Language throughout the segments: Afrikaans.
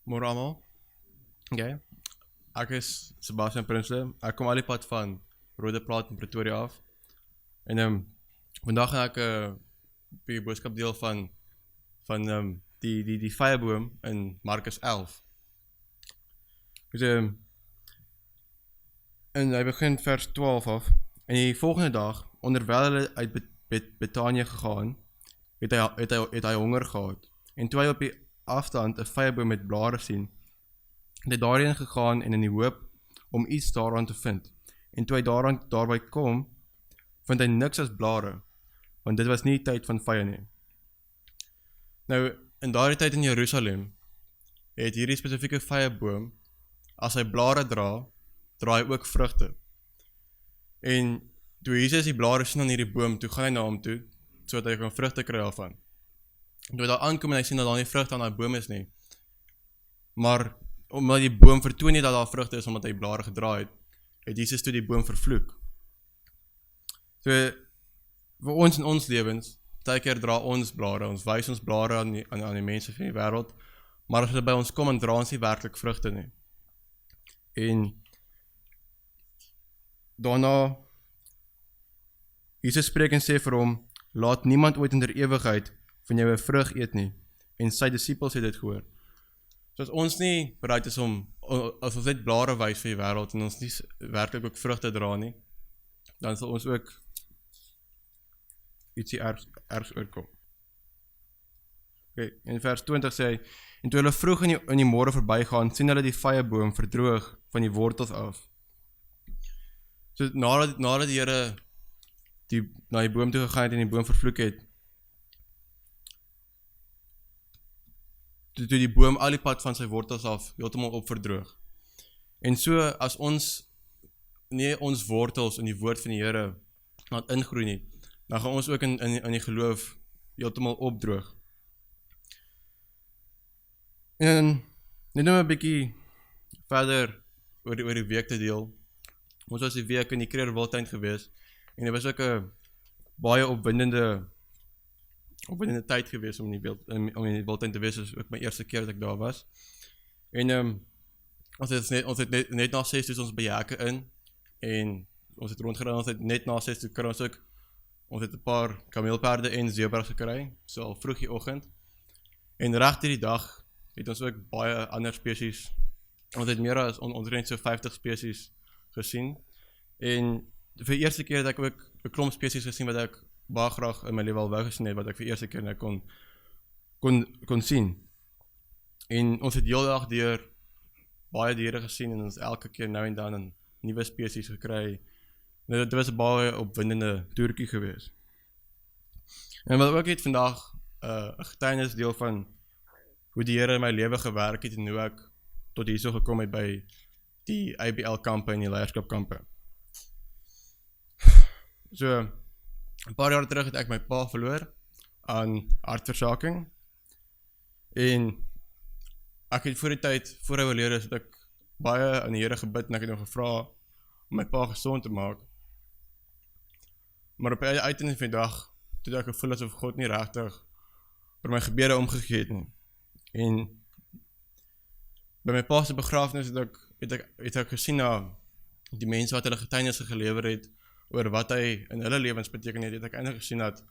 Môre almal. Okay. Ek is Sebastian Prinsloo. Ek kom al die pad van Roodeplaat in Pretoria af. En vandag gaan ek 'n bietjie boodskap deel van die vyeboom in Markus 11. Dus en hy begin vers 12 af. En die volgende dag, onderwyl hulle uit Betanië gegaan, het hy honger gehad. En toe hy op die afstand 'n vyeboom met blare sien, het hy daarheen gegaan en in die hoop om iets daaraan te vind. En toe hy daarby kom, vind hy niks as blare, want dit was nie die tyd van vye nie. Nou, in daardie tyd in Jerusalem, het hierdie spesifieke vyeboom, as hy blare dra hy ook vrugte. En toe Jesus die blare sien aan hierdie boom, toe gaan hy na hom toe, sodat hy kan vrugte kry daarvan. Toe hy daar aankom en hy sien dat daar nie vrugte aan daai boom is nie, maar omdat die boom vertoon nie dat daar vrugte is omdat hy blare gedra het Jesus toe die boom vervloek. So, vir ons in ons lewens, baie keer dra ons blare, ons wys ons blare aan die mense van die wêreld, maar as hulle by ons kom en dra ons nie werklik vrugte nie. En daarna, Jesus spreek en sê vir hom, laat niemand ooit in der ewigheid van jou 'n vrug eet nie. En sy disippels het dit gehoor. So as ons nie bereid is as ons net blare wys vir die wêreld en ons nie werklik ook vrugte dra nie, dan sal ons ook ietsie ergs oorkom. Okay, in vers 20 sê hy, en toe hulle vroeg in die môre verbygaan, sien hulle die vyeboom verdroog van die wortels af. So nadat die Here na die boom toe gegaan het en die boom vervloek het, toe die boom al die pad van sy wortels af heeltemal opverdroog. En so as ons nie ons wortels in die woord van die Here laat ingroei nie, dan gaan ons ook in die geloof heeltemal opdroog. En net om 'n bietjie verder oor die week te deel. Ons was die week in die Kruger Wildtuin gewees en dit was ook 'n baie opwindende tyd gewees om in die Wildtuin te wees. Dit was ook my eerste keer dat ek daar was. En ons het net na 6 toe ons by Hekke in en ons het rondgery. Ons het net na 6 toe kry ons het 'n paar kameelperde en zebras gekry, so al vroeg die oggend. En reg hierdie dag het ons ook baie ander spesies. Ons het meer as omtrent so 50 spesies gesien. En vir die eerste keer het ek ook 'n klomp spesies gesien wat ek baie graag in my lewe al wou gesien het, wat ek vir die eerste keer net kon sien. En ons het heel dag deur baie diere gesien en ons elke keer nou en dan 'n nuwe spesies gekry. Nou, dit was 'n baie opwindende toertjie gewees. En wat ook het vandag 'n getuienis deel van hoe die Here in my lewe gewerk het en hoe ek tot hierso gekom het by die ABL kampe en die leierskapkampe. So, 'n paar jaar terug het ek my pa verloor aan hartversaking. En ek het voor die tyd, voor hy oorlede is, het ek baie aan die Here gebid en ek het hom gevra om my pa gesond te maak. Maar op die uiteinde van die dag, toe ek gevoel asof God nie regtig oor my gebede omgegee het nie. En by my pa se begrafnis het ek gesien na die mense wat hulle getuienisse gelewer het oor wat hy in hulle lewens beteken het ek eintlik gesien dat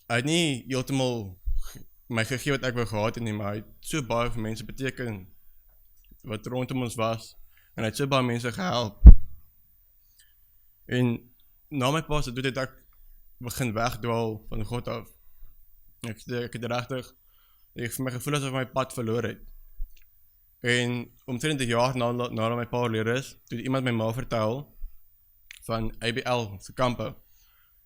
hy het nie heeltemal my gegee wat ek wou gehad het nie, maar hy het so baie vir mense beteken wat rondom ons was en hy het so baie mense gehelp. En na my pa se dood het ek begin wegdwaal van God af. Ek het regtig vir my gevoel asof my pad verloor het. En omtrent 'n jaar nadat my pa oorlede is, toe het iemand my ma vertel van ABL se kampe.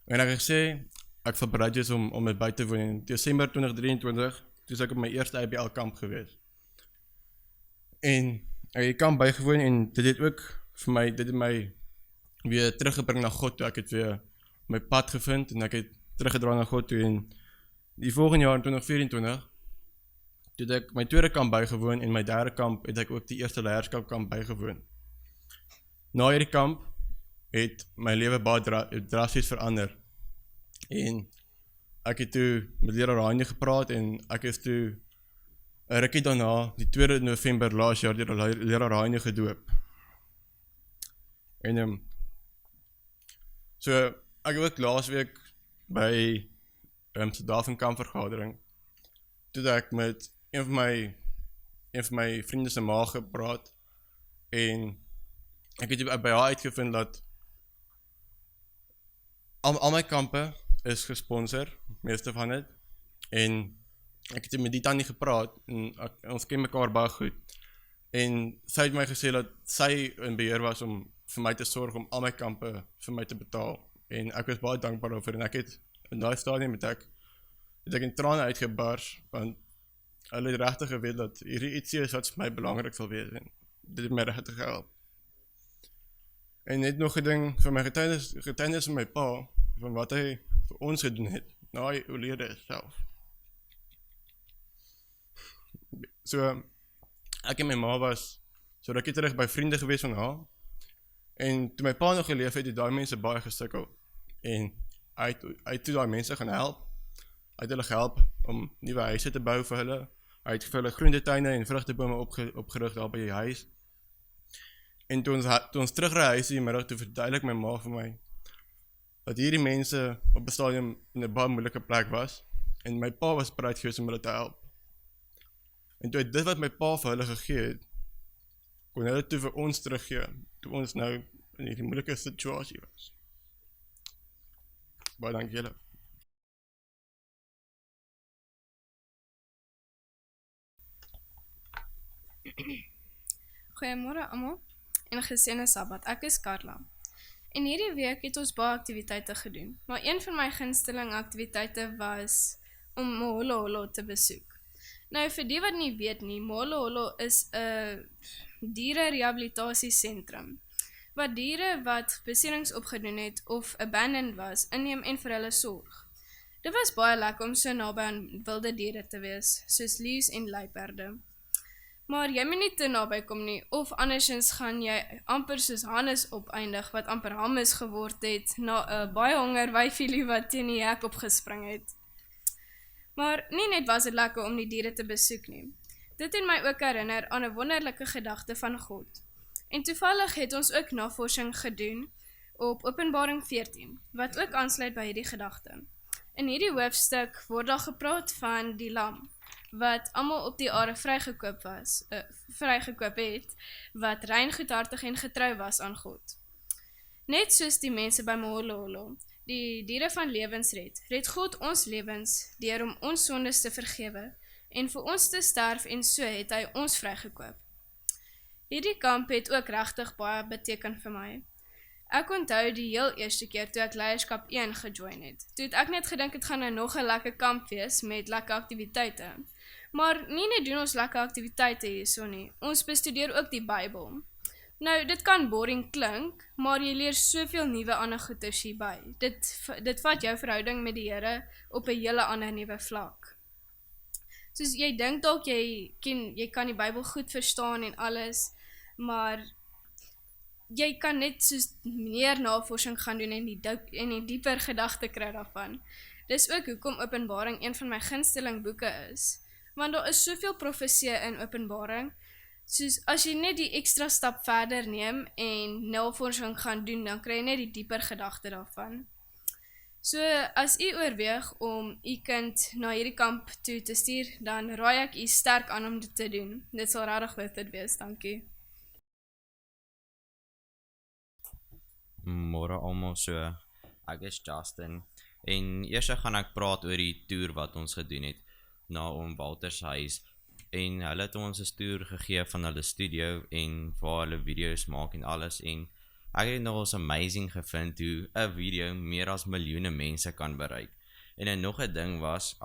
En ek het gesê ek sal bereid wees om dit by te woon. In Desember 2023 toe ek op my eerste ABL kamp gewees. En ek het kamp bygewoon en dit het my weer teruggebring na God toe. Ek het weer my pad gevind en ek het teruggedra na God toe. En die volgende jaar in 2024 toe het ek my tweede kamp bygewoon en my derde kamp het ek ook die eerste leierskapkamp bygewoon. Na hierdie kamp het my lewe baie drasties verander. En ek het toe met leraar Ranje gepraat en ek is toe 'n rukkie daarna, die 2 November laas jaar, deur 'n leraar Heine gedoop. En so ek het ook laasweek by Suid-Afrika kampvergadering, toe ek met een van my vriende se ma gepraat, en ek het by haar uitgevind dat al my kampe is gesponsor, meeste van dit, en ek het met die tannie gepraat, en ons ken mekaar baie goed, en sy het my gesê dat sy in beheer was om vir my te sorg om al my kampe vir my te betaal, en ek was baie dankbaar daarvoor, en ek het in daai stadium het ek in trane uitgebars, want hulle het regtig geweet dat hierdie ietsie is wat vir my belangrik sal wees, en dit het my regtig gehelp. En net nog 'n ding vir my getuienis van my pa, van wat hy vir ons gedoen het, na hy oorlede self. So, ek en my ma was so rukkie terug by vriende gewees van haar, en toe my pa nog geleef het daai mense baie gesukkel, en hy het toe daai mense gaan help, hy het hulle gehelp om nuwe huise te bou vir hulle, hy het vir hulle groentetuine en vrugtebome opgerig daar by die huis, en toe ons terugry huis die middag, toe verduidelik my ma vir my, dat hierdie mense op 'n stadium in 'n baie moeilike plek was, en my pa was bereid gewees om hulle te help. En toe dit wat my pa vir hulle gegee het, kon hulle toe vir ons teruggee, toe ons nou in hierdie moeilike situasie was. Baie dankie julle. Goeiemôre almal en geseënde Sabbat. Ek is Karla. En hierdie week het ons baie aktiwiteite gedoen, maar een van my gunsteling aktiwiteite was om Moholoholo te besoek. Nou vir die wat nie weet nie, Moholoholo is 'n diererehabilitasiesentrum wat diere wat beserings opgedoen het of abandoned was, inneem en vir hulle sorg. Dit was baie lekker om so naby aan wilde diere te wees, soos leeu's en luiperde. Maar jy moet nie te naby kom nie, of andersins gaan jy amper soos Hannes opeindig, wat amper Hammes geword het, na 'n baie honger wyfielie wat teen die hek opgespring het. Maar nie net was dit lekker om die diere te besoek nie. Dit het my ook herinner aan 'n wonderlike gedagte van God. En toevallig het ons ook navorsing gedoen op Openbaring 14, wat ook aansluit by hierdie gedagte. In hierdie hoofstuk word daar gepraat van die lam, wat almal op die aarde vrygekoop het, wat rein, goedhartig en getrou was aan God. Net soos die mense by Moholoholo, die diere van lewens red God ons lewens deur om ons sondes te vergewe en vir ons te sterf, en so het hy ons vrygekoop. Hierdie kamp het ook regtig baie beteken vir my. Ek onthou die heel eerste keer toe ek leierskap 1 gejoin het. Toe het ek net gedink het gaan nou nog 'n lekker kamp wees met lekker aktiwiteite. Maar nie net doen ons lekker aktiwiteite hierso nie, ons bestudeer ook die Bybel. Nou, dit kan boring klink, maar jy leer soveel nuwe ander goeders hierby. Dit vat jou verhouding met die Here op 'n hele ander nuwe vlak. Soos jy dink dalk jy kan die Bybel goed verstaan en alles, maar jy kan net soos meer navorsing gaan doen en die dieper gedagte kry daarvan. Dis ook hoekom Openbaring een van my gunsteling boeke is, want daar is soveel profeseë in Openbaring, soos as jy net die ekstra stap verder neem en navorsing gaan doen, dan kry jy net die dieper gedagte daarvan. So, as u oorweeg om u kind na hierdie kamp toe te stuur, dan raai ek u sterk aan om dit te doen. Dit sal regtig worth it wees, dankie. Môre almal, so ek is Justin, en eers gaan ek praat oor die toer wat ons gedoen het na oom Walter se huis, en hulle het ons 'n toer gegee van hulle studio en waar hulle video's maak en alles, en ek het nogals amazing gevind hoe 'n video meer as miljoene mense kan bereik. En nog 'n ding was,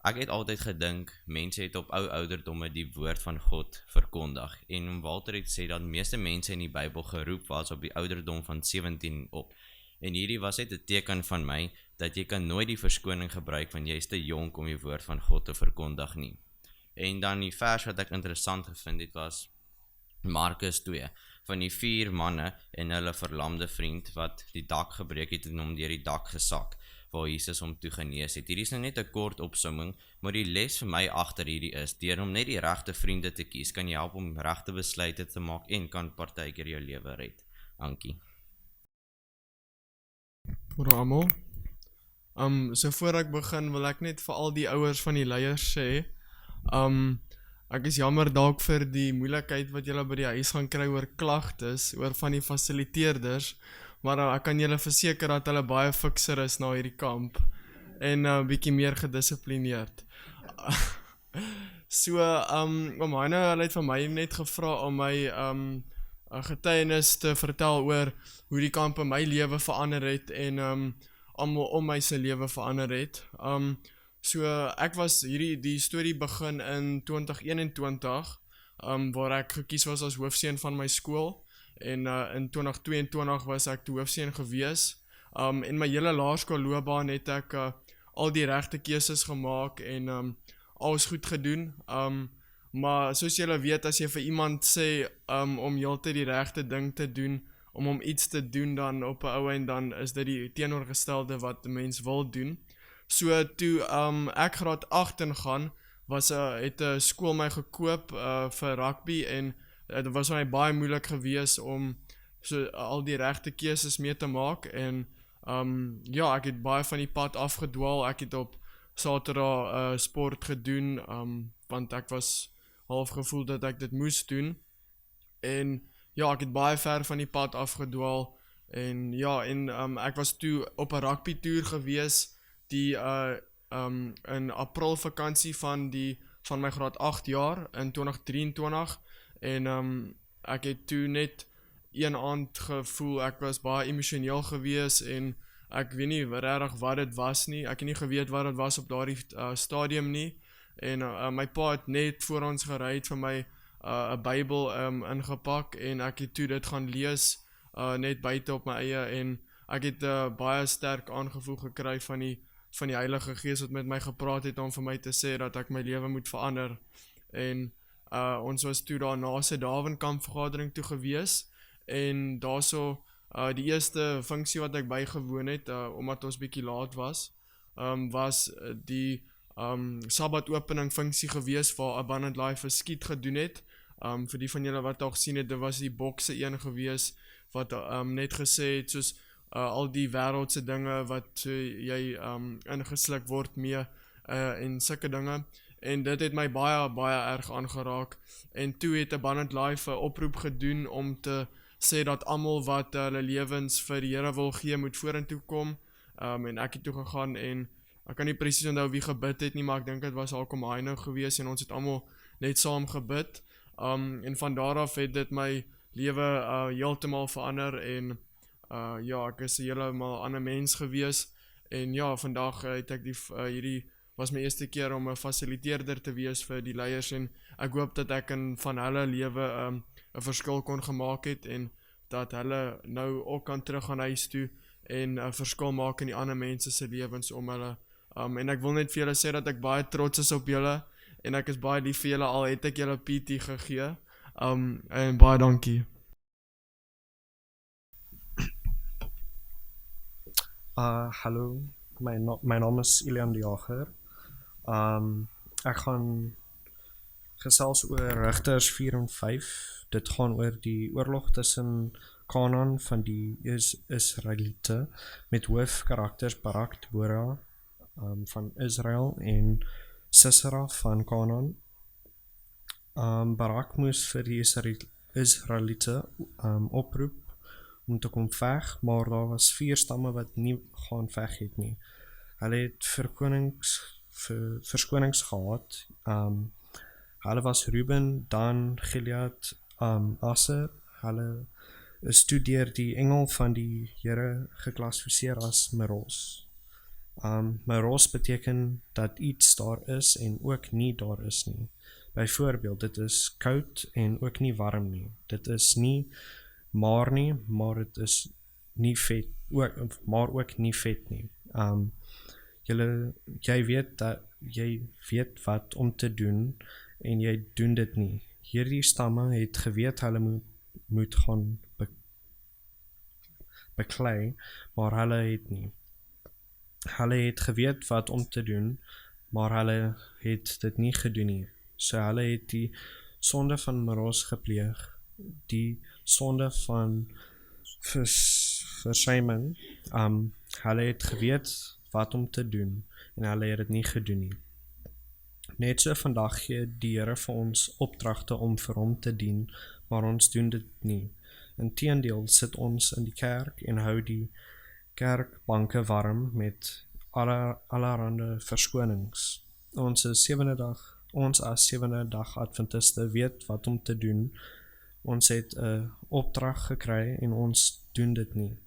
ek het altyd gedink, mense het op ouderdomme die woord van God verkondig, en Walter het sê dat meeste mense in die Bybel geroep was op die ouderdom van 17 op, en hierdie was net 'n teken van my, dat jy kan nooit die verskoning gebruik, want jy is te jonk om die woord van God te verkondig nie. En dan die vers wat ek interessant gevind het was, Markus 2, van die 4 manne en hulle verlamde vriend, wat die dak gebreek het en hom deur die dak gesak. waar Jesus hom toe genees het. Hierdie is nou net 'n kort opsomming, maar die les vir my agter hierdie is, deur om net die regte vriende te kies, kan jy help om regte besluite te maak en kan partykeer jou lewe red. Dankie. Môre almal. So voor ek begin wil ek net vir al die ouers van die leiers sê, ek is jammer dalk vir die moeilikheid wat julle by die huis gaan kry oor klagtes, oor van die fasiliteerders, maar ek kan julle verseker dat hulle baie fikser is na hierdie kamp en bietjie meer gedissiplineerd. So, oom Heine, hulle het van my net gevra om my 'n getuienis te vertel oor hoe die kamp in my lewe verander het en almal om my se lewe verander het. So ek was die storie begin in 2021, waar ek gekies was as hoofseun van my skool en in 2022 was ek die hoofseun gewees. In my hele laerskoolloopbaan het ek al die regte keuses gemaak en alles goed gedoen. Maar soos julle weet, as jy vir iemand sê om heeltyd die regte ding te doen, om iets te doen, dan op 'n ou end dan is dit die teenoorgestelde wat 'n mens wil doen. So toe ek graad 8 ingaan, het 'n skool my gekoop vir rugby en dit was vir my baie moeilik gewees om so al die regte keuses mee te maak en ja, ek het baie van die pad afgedwaal. Ek het op Saterdag sport gedoen want ek was half gevoel dat ek dit moes doen en ja, ek het baie ver van die pad afgedwaal en ja, ek was toe op 'n rugby toer gewees in April vakansie van my graad 8 jaar in 2023 en ek het toe net een aand gevoel, ek was baie emosioneel gewees en ek weet nie regtig wat dit was nie, ek het nie geweet wat dit was op daardie stadium nie en my pa het net voor ons gery het vir my 'n Bybel ingepak en ek het toe dit gaan lees net buite op my eie en ek het baie sterk aangevoel gekry van die Heilige Gees wat met my gepraat het om vir my te sê dat ek my lewe moet verander en ons was toe daarna se Dawenkamp vergadering toe gewees en daarso die eerste funksie wat ek bygewoon het omdat ons bietjie laat was die Sabbat opening funksie gewees waar Abundant Life 'n skiet gedoen het. Vir die van julle wat al gesien het, dit was die bokse een gewees wat net gesê het soos al die wêreldse dinge wat jy ingesluk word mee en sulke dinge en dit het my baie erg aangeraak en toe het Abundant Life 'n oproep gedoen om te sê dat almal wat hulle lewens vir die Here wil gee moet vorentoe kom en ek het toe gegaan en ek kan nie presies onthou wie gebid het nie, maar ek dink dit was Hakom Heine gewees en ons het almal net saam gebid en van daar af het dit my lewe heeltemal verander en ja, ek is 'n heeltemal ander mens gewees en ja, vandag het ek hierdie was my eerste keer om 'n fasiliteerder te wees vir die leiers en ek hoop dat ek van hulle lewe 'n verskil kon gemaak het en dat hulle nou ook kan terug gaan huis toe en 'n verskil maak in die ander mense se lewens om hulle en ek wil net vir julle sê dat ek baie trots is op julle en ek is baie lief vir julle al het ek julle PT gegee en baie dankie. Hallo, my naam is Ilian de Jager. Ek gaan gesels oor Rigters 4 en 5. Dit gaan oor die oorlog tussen Kanaan van die Israeliete met hoofkarakters Barak, Deborah van Israel en Sisera van Kanaan. Barak moes vir die Israeliete oproep om te kom veg, maar daar was 4 stamme wat nie gaan veg het nie. Hulle het verskonings gehad. Hulle was Ruben, Dan, Gilead, Aser. Hulle is toe deur die engel van die Here geklassifiseer as Meros. Meros beteken dat iets daar is en ook nie daar is nie. Byvoorbeeld, dit is koud en ook nie warm nie. Dit is nie maar nie, maar dit is nie vet, maar ook nie vet nie. Jy weet wat om te doen en jy doen dit nie. Hierdie stamme het geweet hulle moet gaan beklei, maar hulle het nie. hulle het geweet wat om te doen, maar hulle het dit nie gedoen nie. So hulle het die sonde van Meros gepleeg, die sonde van versuiming. Hulle het geweet wat om te doen en hulle het dit nie gedoen nie. Net so vandag gee die Here vir ons opdragte om vir hom te dien, maar ons doen dit nie. Inteendeel sit ons in die kerk en hou die kerkbanke warm met allerhande verskonings. Ons as sewende dag Adventiste weet wat om te doen. Ons het 'n opdrag gekry en ons doen dit nie.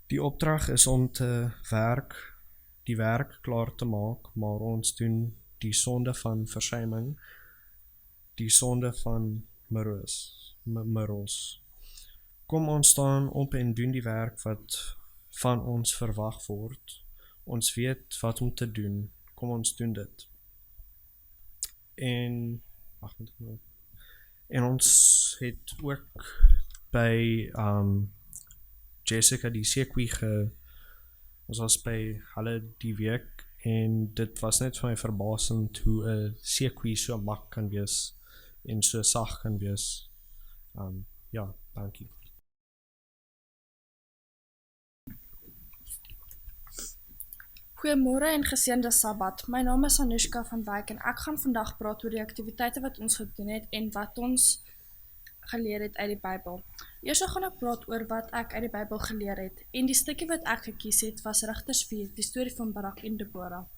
Die opdrag is om die werk klaar te maak, maar ons doen die sonde van versuiming, die sonde van Meros. Kom ons staan op en doen die werk wat van ons verwag word. Ons weet wat om te doen. Kom ons doen dit. En ons het ook by Jessica die sekwee ons was by hulle die week en dit was net vir my verbasend hoe 'n sekwee so mak kan wees en so sag kan wees. Ja, dankie. Goeiemôre en geseënde Sabbat. My naam is Anushka van Wyk en ek gaan vandag praat oor die aktiwiteite wat ons gedoen het en wat ons geleer het uit die Bybel. Eers gaan ek praat oor wat ek uit die Bybel geleer het en die stukkie wat ek gekies het was Rigters 4, die storie van Barak en Debora.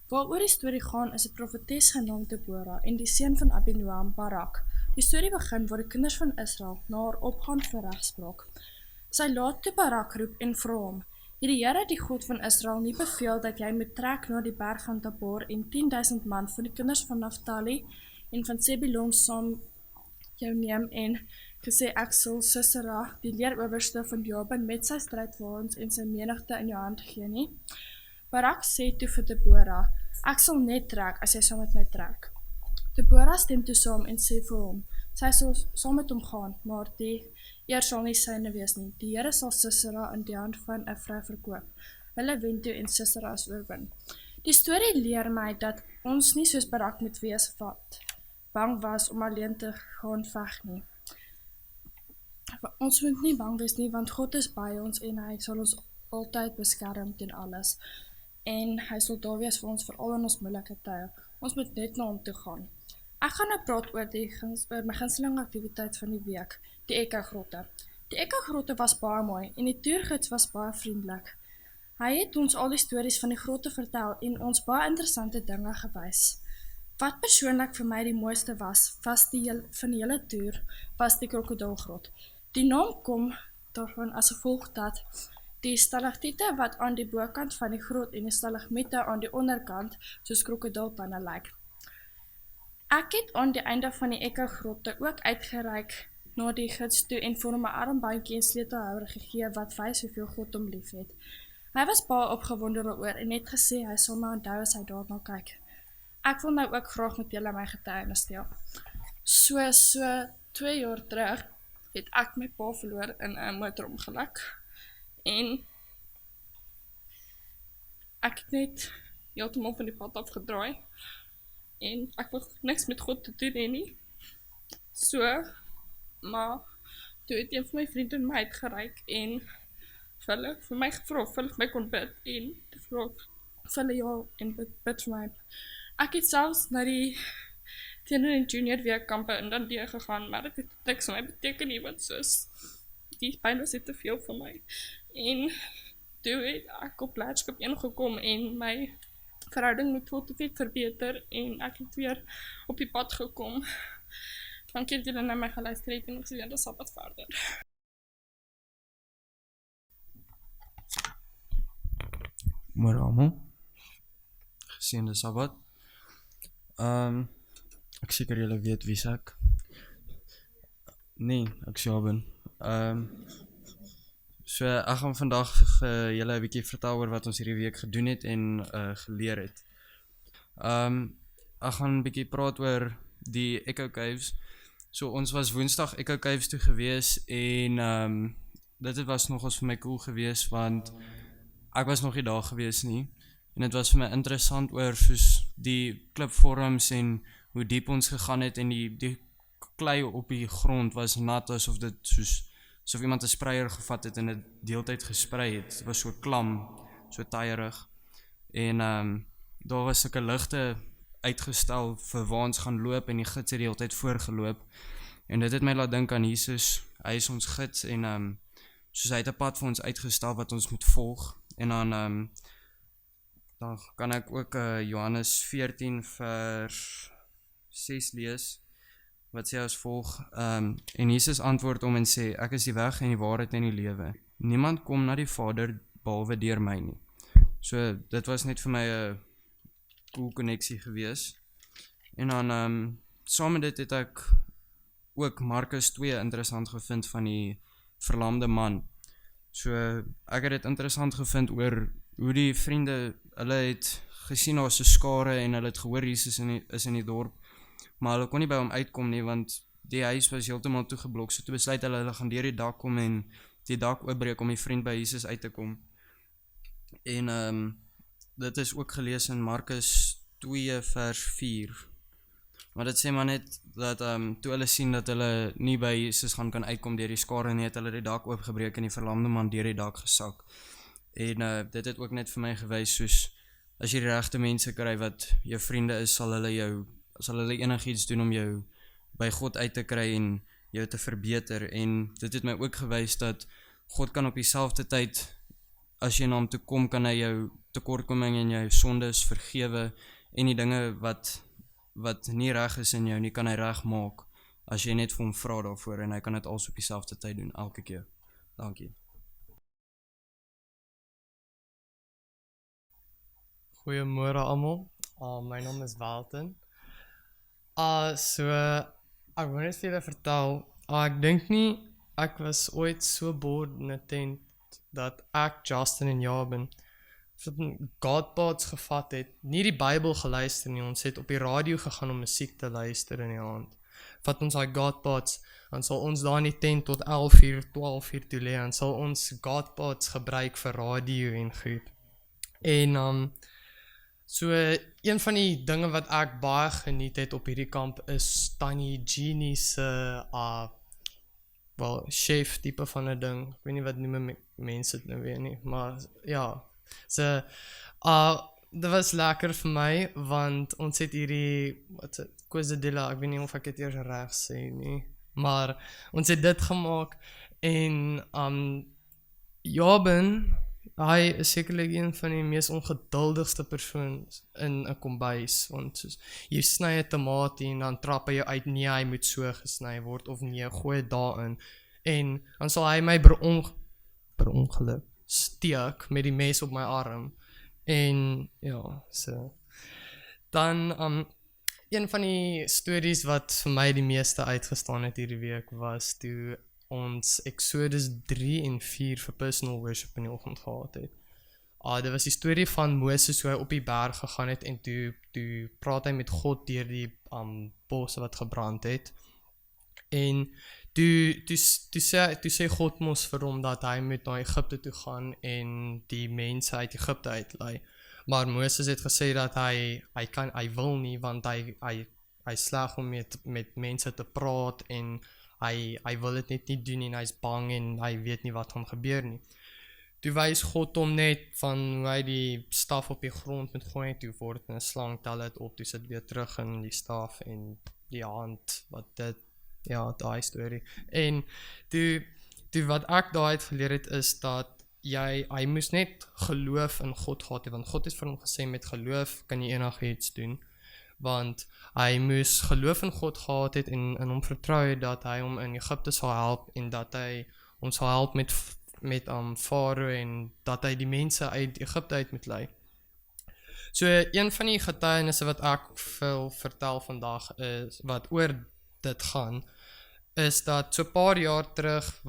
Waaroor die storie gaan is 'n profetes genaamd Debora en die seun van Abinoam, Barak. Die storie begin waar die kinders van Israel na haar opgaan vir regspraak. Sy laat toe Barak roep en vra hom: "Het die Here, die God van Israel, nie beveel dat jy moet trek na die berg van Tabor en 10.000 man van die kinders van Naftali en van Zebulon saam jou neem en gesê ek sal Sisera, die leerowerste van Jabin, met sy strydwagens en sy menigte in jou hand gee nie?" Barak sê toe vir Debora: "Ek sal net trek as jy saam met my trek." Debora stem toe saam en sê vir hom, sy sal saam met hom gaan, maar die eer sal nie syne wees nie. Die Here sal Sisera in die hand van 'n vrou verkoop. Hulle wen toe en Sisera is oorwin. Die storie leer my dat ons nie soos Barak moet wees wat bang was om alleen te gaan veg nie. Ons moet nie bang wees nie, want God is by ons en hy sal ons altyd beskerm teen alles. En hy sal daar wees vir ons veral in ons moeilike tye. Ons moet net na hom toe gaan. Ek gaan nou praat oor my gunsteling aktiwiteit van die week, die Ekka-grotte. Die Ekka-grotte was baie mooi en die toergids was baie vriendelik. Hy het ons al die stories van die grotte vertel en ons baie interessante dinge gewys. Wat persoonlik vir my die mooiste was van die hele toer, was die krokodilgrot. Die naam kom daarvan as gevolg dat die stalagtiete wat aan die bokant van die grot en die stalagmiete aan die onderkant soos krokodiltande lyk. Ek het aan die einde van die Ekka-grotte ook uitgereik na die gids toe en vir hom 'n armbandjie en sleutelhouer gegee wat wys hoeveel God hom liefhet. Hy was baie opgewonde daaroor en het gesê hy sal my onthou as hy daarna kyk. Ek wil nou ook graag met julle my getuienis deel. So 2 jaar terug het ek my pa verloor in 'n motorongeluk en ek het net heeltemal van die pad af gedraai en ek wil niks met God te doen hê nie. So, maar toe het een van my vriende my uitgereik en vir my gevra of hulle vir my kon bid en te vra vir hulle ja en bid vir my. Ek het selfs na die tiener en junior weerkampe in Dundee gegaan, maar dit het niks vir my beteken nie, want soos die pyn was net te veel vir my. En toe het ek op leierskap 1 gekom en my verhouding met God het verbeter en ek het weer op die pad gekom. Dankie dat julle na my geluister het en ons weer 'n Sabbat verder. Môre almal. Geseënde Sabbat. Ek seker julle weet wie ek. Nee, ek Jabin. So ek gaan vandag julle 'n bietjie vertel oor wat ons hierdie week gedoen het en geleer het. Ek gaan 'n bietjie praat oor die Echo Caves. So ons was Woensdag Echo Caves toe gewees en dit was nogals vir my cool gewees want ek was nog nie daar gewees nie. En dit was vir my interessant oor soos die klipvorms en hoe diep ons gegaan het en die klei op die grond was nat asof dit asof iemand 'n spreier gevat het en dit deeltyd gesprei het. Dit was so klam, so tyerig. En daar was sulke ligte uitgestel vir waar ons gaan loop en die gids het die hele tyd voorgeloop. En dit het my laat dink aan Jesus. Hy is ons gids en soos hy het 'n pad vir ons uitgestel wat ons moet volg. En dan kan ek ook Johannes 14 vers 6 lees, wat sê as volg, en Jesus antwoord hom en sê, ek is die weg en die waarheid en die lewe. Niemand kom na die Vader behalwe deur my nie. So dit was net vir my 'n cool konneksie gewees. En dan saam met dit het ek ook Markus 2 interessant gevind van die verlamde man. So ek het dit interessant gevind oor hoe die vriende, hulle het gesien daar was 'n skare en hulle het gehoor Jesus is in die dorp, maar hulle kon nie by hom uitkom nie want die huis was heeltemal toegeblok. So toe besluit hulle gaan deur die dak kom en die dak oopbreek om die vriend by Jesus uit te kom. En dit is ook gelees in Markus 2 vers 4. Maar dit sê maar net dat toe hulle sien dat hulle nie by Jesus gaan kan uitkom deur die skare nie, het hulle die dak oopgebreek en die verlamde man deur die dak gesak. En dit het ook net vir my gewys soos as jy die regte mense kry wat jou vriende is, sal hulle enigiets doen om jou by God uit te kry en jou te verbeter. En dit het my ook gewys dat God kan op dieselfde tyd, as jy na hom toe kom, kan hy jou tekortkoming en jou sondes vergewe en die dinge wat nie reg is in jou nie, kan hy reg maak as jy net vir hom vra daarvoor en hy kan dit alles op dieselfde tyd doen, elke keer. Dankie. Goeiemôre almal. My naam is Walton. Ek wil net vir julle vertel, ek dink nie ek was ooit so bored in 'n tent dat ek, Justin en Jaben Godpads gevat het, nie die Bybel geluister nie, ons het op die radio gegaan om musiek te luister in die aand. Vat ons daai Godpads, dan sal ons daar in die tent tot 11 uur, 12 uur toe lê, en sal ons Godpads gebruik vir radio en goed. En so een van die dinge wat ek baie geniet het op hierdie kamp is Tannie Jeannie se chef tipe van 'n ding. Ek weet nie wat noem mense dit nou weer nie, maar ja. So dit was lekker vir my want ons het hierdie quesadilla, ek weet nie of ek dit eers reg sê nie, maar ons het dit gemaak en Jaben, hy is sekerlik een van die mees ongeduldigste persoons in 'n kombuis, want soos, jy sny 'n tomaat en dan trap hy jou uit, nee, hy moet so gesny word, of nee, gooi dit daarin, en dan sal hy my per ongeluk steek met die mes op my arm, en ja, so. Dan, een van die stories wat vir my die meeste uitgestaan het hierdie week was toe ons Exodus 3 en 4 vir personal worship in die oggend gehad het. Dit was die storie van Moses hoe hy op die berg gegaan het en toe praat hy met God deur die bosse wat gebrand het. En toe sê God mos vir hom dat hy moet na Egipte toe gaan en die mense uit Egipte uitlei. Maar Moses het gesê dat hy wil nie, want hy sleg om met mense te praat en hy wil dit net nie doen en hy is bang en hy weet nie wat gaan gebeur nie. Toe wys God hom net van hoe hy die staf op die grond moet gooi, toe word 'n slang, tel dit op, toe sit weer terug in die staf en die hand, wat dit, ja, daai storie. En toe wat ek daai uit geleer het is dat hy moes net geloof in God gehad het, want God het vir hom gesê met geloof kan jy enigiets doen. Want hy moes geloof in God gehad het en in hom vertrou het dat hy hom in Egipte sal help en dat hy ons sal help met Farao en dat hy die mense uit Egipte uit moet lei. So een van die getuienisse wat ek wil vertel vandag is, wat oor dit gaan, is dat so 'n paar jaar terug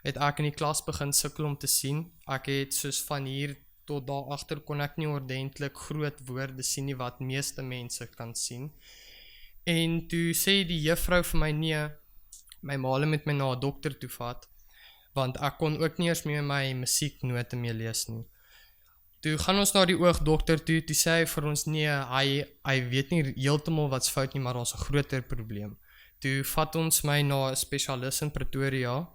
het ek in die klas begin sukkel om te sien. Ek het soos van hier tot daar agter kon ek nie ordentlik groot woorde sien nie wat meeste mense kan sien. En toe sê die juffrou vir my, nee, my ma moet my na 'n dokter toe vat, want ek kon ook nie eers meer my musieknote mee lees nie. toe gaan ons na die oogdokter toe sê hy vir ons nee, hy weet nie heeltemal wat's fout nie, maar daar's 'n groter probleem. Toe vat ons my na 'n spesialis in Pretoria,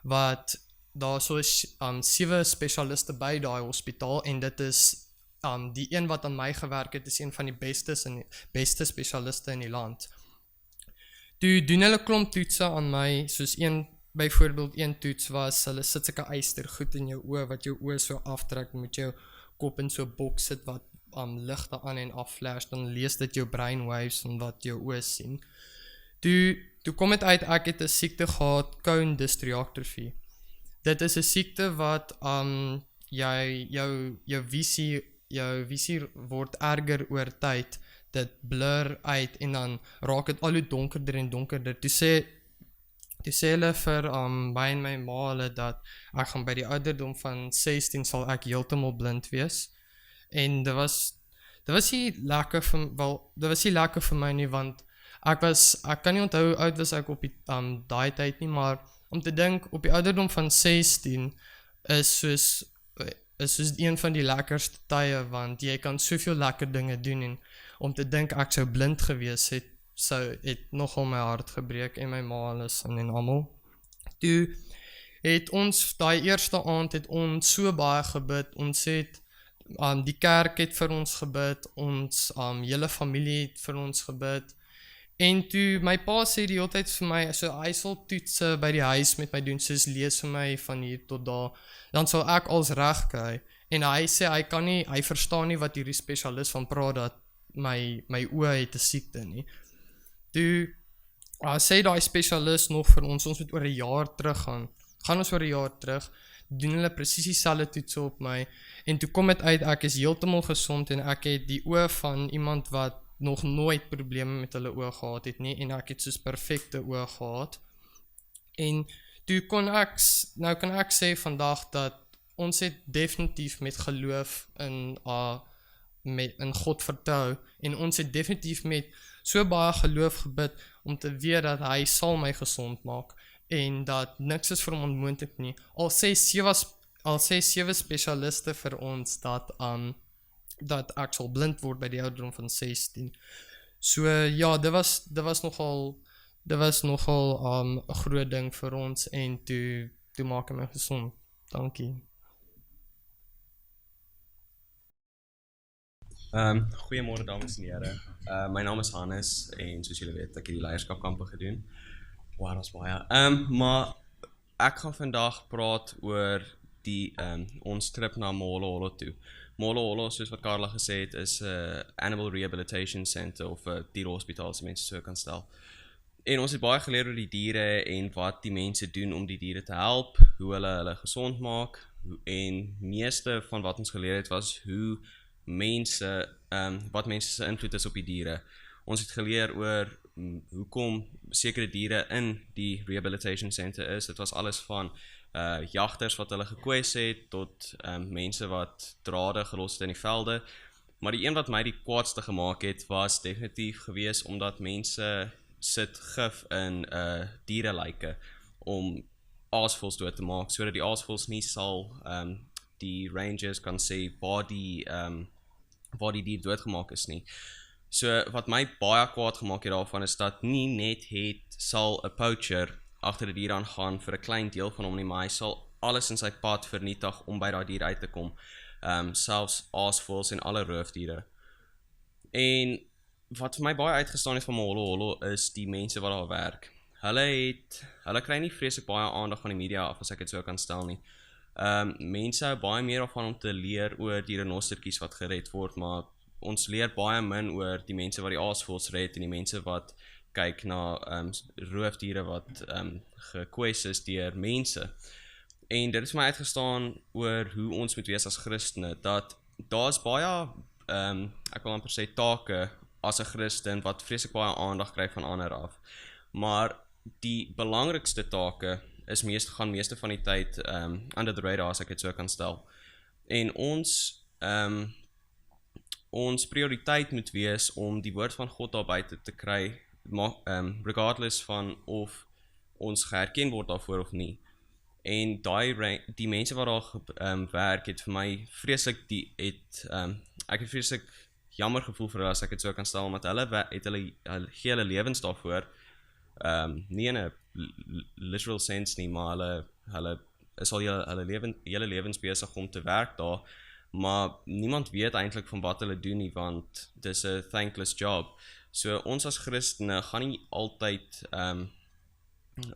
wat daar so is 7 spesialiste by daai hospitaal, en dit is die een wat aan my gewerk het, is een van die beste spesialiste in die land. Toe doen hulle klomp toetse aan my, soos byvoorbeeld een toets was, hulle sit sulke yster goed in jou oë, wat jou oë so aftrek, met jou kop in so 'n boks sit, wat ligte aan en af flash, dan lees dit jou brainwaves en wat jou oë sien. Toe kom dit uit, ek het 'n siekte gehad, cone dystrophy. Dit is 'n siekte wat jou visie word erger oor tyd, dit blur uit en dan raak dit al hoe donkerder en donkerder. Toe sê hulle vir my en my ma hulle dat ek gaan by die ouderdom van 16 sal ek heeltemal blind wees. En dit was nie lekker vir my nie, want ek kan nie onthou hoe oud was ek op daai tyd nie, maar om te dink op die ouderdom van 16 is soos een van die lekkerste tye, want jy kan soveel lekker dinge doen, en om te dink ek sou blind gewees het, het nogal my hart gebreek, en my ma alles en almal. Toe het ons daai eerste aand het ons so baie gebid, ons het die kerk het vir ons gebid, ons hele familie het vir ons gebid. En toe my pa sê die hele tyd vir my, so hy sal toetse by die huis met my doen, soos lees vir my van hier tot daar, dan sal ek als reg kry. En hy sê hy verstaan nie wat hierdie spesialis van praat, dat my oë het 'n siekte nie. Toe sê daai spesialis nog vir ons moet oor 'n jaar terug gaan ons oor 'n jaar terug, doen hulle presies dieselfde toetse op my, en toe kom dit uit, ek is heeltemal gesond, en ek het die oë van iemand wat nog nooit probleme met hulle oë gehad het nie, en ek het soos perfekte oë gehad. En toe kan ek sê vandag dat ons het definitief met geloof in God vertrou, en ons het definitief met so baie geloof gebid, om te weet dat hy sal my gesond maak, en dat niks is vir hom onmoontlik nie. Al sê 7 spesialiste vir ons dat ek sal blind word by die ouderdom van 16. So ja, dit was nogal 'n groot ding vir ons, en toe maak hy my gesond. Dankie. Goeiemôre dames en here. My naam is Hannes, en soos julle weet, ek het die leierskapkampe gedoen. Wow, dat is baie. Maar ek gaan vandag praat oor ons trip na Moholoholo toe. Moholoholo, soos wat Carla gesê het, is 'n Animal Rehabilitation Center, of 'n dierhospitaal, as mense so kan stel. En ons het baie geleer oor die diere, en wat die mense doen om die diere te help, hoe hulle gesond maak, en meeste van wat ons geleer het was hoe wat mense se invloed is op die diere. Ons het geleer oor hoekom sekere diere in die rehabilitation center is. Dit was alles van jagters wat hulle gekwes het, tot mense wat drade gelos het in die velde. Maar die een wat my die kwaadste gemaak het, was definitief gewees, omdat mense sit gif in dierelyke om aasvoëls dood te maak, sodat die aasvoëls nie sal die rangers kan sê waar die dier doodgemaak is nie. So wat my baie kwaad gemaak het daarvan is dat nie net sal 'n poacher agter 'n dier aangaan vir 'n klein deel van hom nie, maar hy sal alles in sy pad vernietig om by daai dier uit te kom. Selfs aasvoëls en alle roofdiere. En wat vir my baie uitgestaan het van Moholoholo is die mense wat daar werk. Hulle kry nie vreeslik baie aandag van die media af, as ek dit so kan stel nie. Mense hou baie meer daarvan om te leer oor die renostertjies wat gered word, maar ons leer baie min oor die mense wat die aasvoëls red, en die mense wat kyk na roofdiere wat gekwes is deur mense. En dit is my uitgestaan oor hoe ons moet wees as Christene, dat daar's baie, ek wil amper sê take as 'n Christen wat vreeslik baie aandag kry van ander af. Maar die belangrikste take gaan meeste van die tyd under the radar, as ek dit so kan stel. En ons prioriteit moet wees om die woord van God daar buite te kry, regardless van of ons geherken word daarvoor of nie. En die mense wat daar werk het vir my vreeslik ek het vreeslik jammer gevoel vir hulle as ek dit so kan stel, omdat hulle gee hulle lewens daarvoor, nie in 'n literal sense nie, maar hulle is al hele lewens besig om te werk daar, maar niemand weet eintlik van wat hulle doen nie, want dis 'n thankless job. So ons as Christene gaan nie altyd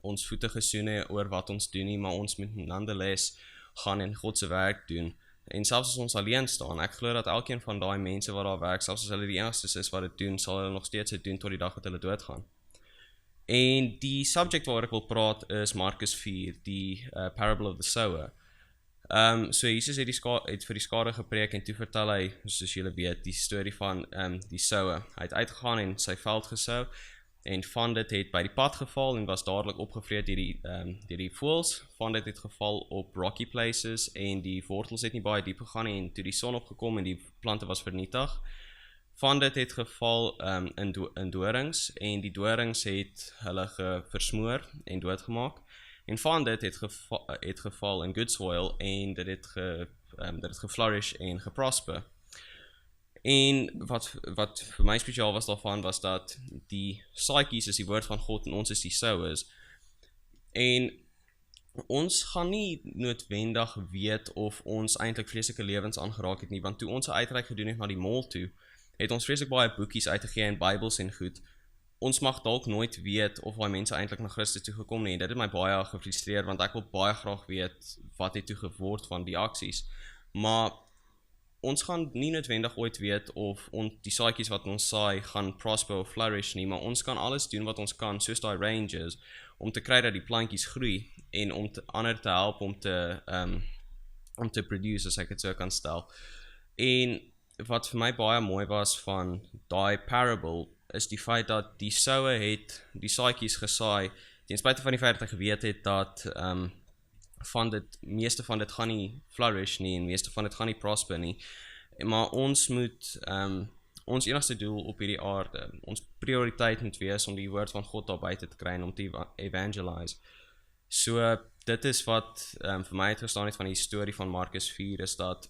ons voete gesoen hê oor wat ons doen nie, maar ons moet nonetheless gaan en God se werk doen. En selfs as ons alleen staan, ek glo dat elkeen van daai mense wat daar werk, selfs as hulle die enigstes is wat dit doen, sal hulle nog steeds dit doen tot die dag dat hulle doodgaan. En die subject waaroor ek wil praat is Markus 4, die parable of the sower. So Jesus het vir die skare gepreek en toe vertel hy, soos julle weet, die storie van die sower. Hy het uitgegaan en sy veld gesou, en van dit het by die pad geval en was dadelik opgevreet deur die voëls. Van dit het geval op rocky places en die wortels het nie baie diep gegaan nie, en toe die son opgekom en die plante was vernietig. Van dit het geval in dorings, en die dorings het hulle versmoor en doodgemaak. En van dit het geval in good soil, en dit het geflourish en geprosper. En wat vir my spesiaal was daarvan, was dat die saadjies is die woord van God en ons is die sowers. En ons gaan nie noodwendig weet of ons eintlik vreeslike lewens aangeraak het nie, want toe ons 'n uitreik gedoen het na die mall toe, het ons vreeslik baie boekies uitgegee en Bybels en goed. Ons mag dalk nooit weet of daai mense eintlik na Christus toe gekom nie. Dit het my baie gefrustreer, want ek wil baie graag weet wat het toe geword van die aksies. Maar ons gaan nie noodwendig ooit weet of die saadjies wat ons saai gaan prosper of flourish nie, maar ons kan alles doen wat ons kan, soos daai rangers, om te kry dat die plantjies groei en om ander te help om te produce, as ek dit so kan stel. En wat vir my baie mooi was van daai parable is die feit dat die sower het die saadjies gesaai, ten spyte van die feit dat hy geweet het dat meeste van dit gaan nie flourish nie en meeste van dit gaan nie prosper nie. Maar ons moet ons enigste doel op hierdie aarde, ons prioriteit moet wees om die woord van God daar buite te kry en om te evangelize. So dit is wat vir my uitgestaan het van die storie van Markus 4, is dat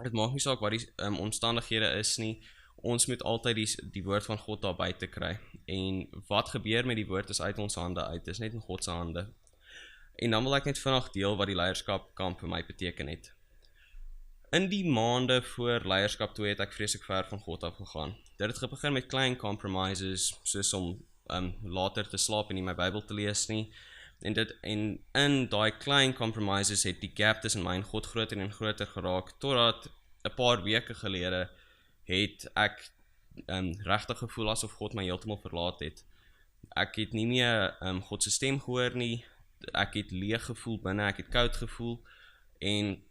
dit maak nie saak wat die omstandighede is nie, ons moet altyd die woord van God daar buite kry. En wat gebeur met die woord is uit ons hande uit, is net in God se hande. En dan wil ek net vinnig deel wat die leierskapkamp vir my beteken het. In die maande voor leierskap toe het ek vreeslik ver van God af gegaan. Dit het begin met klein compromises, soos om later te slaap en nie my Bybel te lees nie. En in daai klein compromises het die gap tussen my en God groter en groter geraak, totdat 'n paar weke gelede het ek regtig gevoel asof God my heeltemal verlaat het. Ek het nie meer God se stem gehoor nie, ek het leeg gevoel binne, ek het koud gevoel, en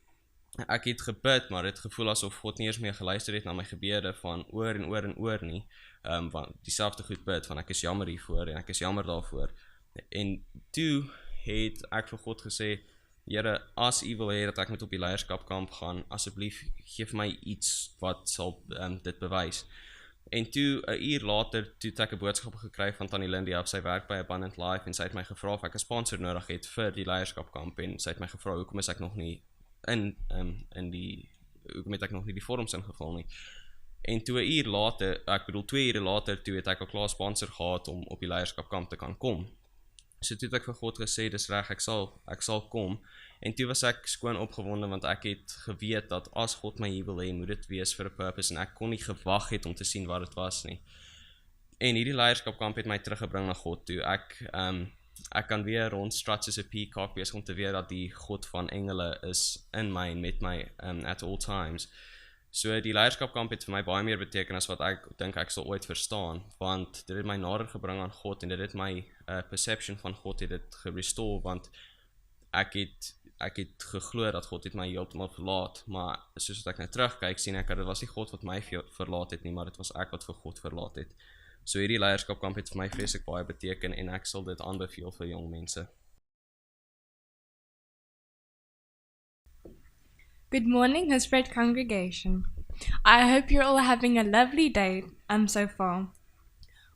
ek het gebid, maar het gevoel asof God nie eers meer geluister het na my gebede van oor en oor en oor nie, want dieselfde goed bid, van ek is jammer hiervoor, en ek is jammer daarvoor. En toe het ek vir God gesê, Here, as U wil hê dat ek moet op die leierskapkamp gaan, asseblief gee vir my iets wat sal dit bewys. En toe, 'n uur later, toe het ek 'n boodskap gekry van Tannie Lindy op sy werk by Abundant Life, en sy het my gevra of ek 'n sponsor nodig het vir die leierskapkamp, en sy het my gevra hoekom is ek nog nie hoekom het ek nog nie die vorms ingevul nie. En toe 2 ure later, toe het ek al klaar sponsor gehad om op die leierskapkamp te kan kom. So toe het ek vir God gesê, dis reg, ek sal kom. En toe was ek skoon opgewonde, want ek het geweet dat as God my hier wil hê, moet dit wees vir 'n purpose, en ek kon nie gewag het om te sien wat dit was nie. En hierdie leierskapkamp het my teruggebring na God toe. Ek kan weer rondstrats soos 'n peacock wees om te weet dat die God van engele is in my en met my at all times. So die leierskapkamp het vir my baie meer beteken as wat ek dink ek sal ooit verstaan, want dit het my nader gebring aan God, en dit het my perception van God het dit gerestore, want ek het geglo dat God het my heeltemal verlaat, maar soos ek nou terugkyk, sien ek dat dit was nie God wat my verlaat het nie, maar dit was ek wat vir God verlaat het. So hierdie leierskapkamp het vir my vreeslik baie beteken, en ek sal dit aanbeveel vir jong mense. Good morning, Hispread congregation. I hope you're all having a lovely day so far.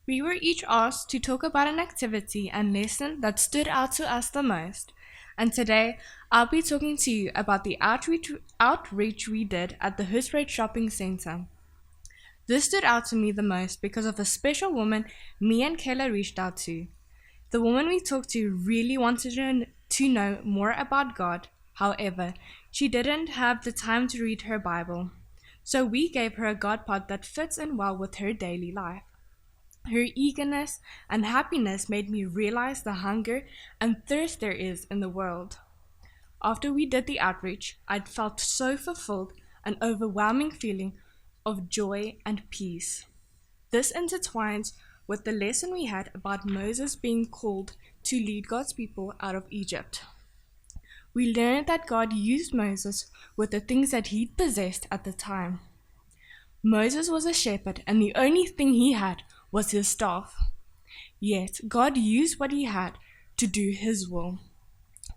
We were each asked to talk about an activity and lesson that stood out to us the most. and today I'll be talking to you about the outreach we did at the Housebread Shopping Centre. This stood out to me the most because of a special woman me and Kayla reached out to. The woman we talked to really wanted to know more about God. However, she didn't have the time to read her Bible. So we gave her a God part that fits in well with her daily life. Her eagerness and happiness made me realize the hunger and thirst there is in the world. After we did the outreach, I'd felt so fulfilled, an overwhelming feeling of joy and peace. This intertwines with the lesson we had about Moses being called to lead God's people out of Egypt. We learned that God used Moses with the things that he'd possessed at the time. Moses was a shepherd, and the only thing he had was his staff. Yet God used what he had to do his will.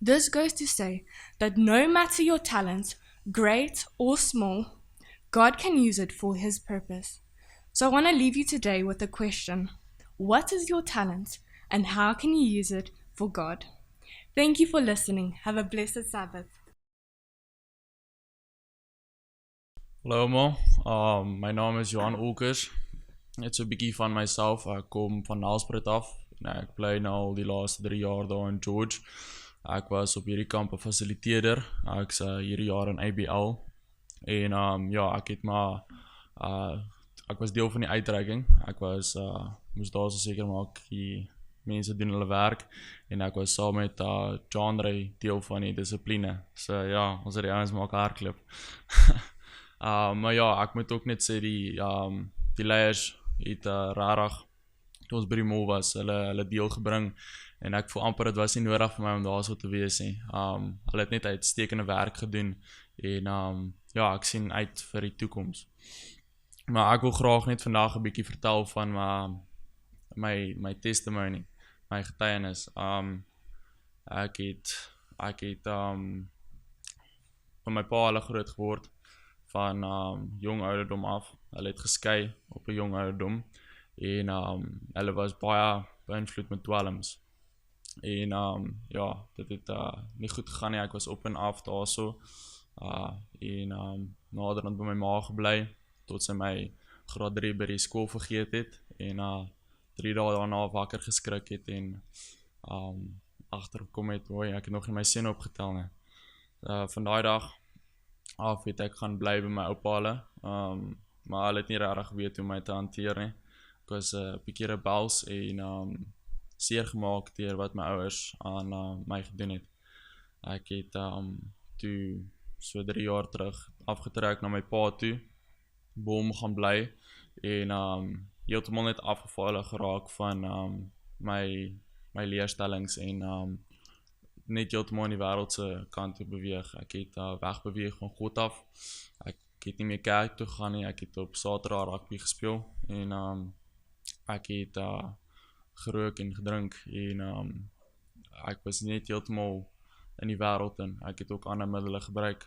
This goes to say that no matter your talent, great or small, God can use it for his purpose. So I want to leave you today with a question. What is your talent, and how can you use it for God? Thank you for listening. Have a blessed Sabbath. Hallo allemaal, my naam is Johan Olkers. Net so 'n bietjie van myself, ek kom van Nelspruit af. Ek bly nou al die laaste 3 jaar daar in George. Ek was op hierdie kamp 'n fasiliteerder. Ek's hierdie jaar in ABL. En ja, ek het maar ek was deel van die uitreiking. Ek was moes daar so seker maak die mense doen hulle werk en ek was saam met John Ray deel van die dissipline. So ja, ons het die ouens maak hardloop. Maar ja, ek moet ook net sê die leiers het rarig toe ons by die mall was, hulle deel gebring en ek voel amper dit was nie nodig vir my om daar so te wees nie. Hulle het net uitstekende werk gedoen en ja, ek sien uit vir die toekoms. Maar ek wil graag net vandag 'n bietjie vertel van my testimony, my getuienis. Ek het van my pa hulle groot geword van jong ouderdom af. Hulle het geskei op 'n jong ouderdom en hulle was baie beïnvloed met dwelms. En ja, dit het nie goed gegaan nie. Ek was op en af daarso. Naderhand by my ma gebly tot sy my graad 3 by die skool vergeet het en 3 dae daarna wakker geskrik het en agtergekom het, ek het nog nie my seun opgetel nie. Van daai dag af het ek gaan bly by my oupa hulle, maar hulle het nie regtig weet hoe my te hanteer nie. Ek was 'n bietjie rebels en seer gemaak deur wat my ouers aan my gedoen het. Ek het toe so 3 jaar terug afgetrek na my pa toe, by hom gaan bly en heeltemal net afgeval geraak van my leerstellings en net heeltemal in die wêreldse kant toe beweeg. Ek het wegbeweeg van God af. Ek het nie meer kerk toe gegaan nie. Ek het op Saterdag rugby gespeel en ek het gerook en gedrink en ek was net heeltemal in die wêreld in. Ek het ook ander middele gebruik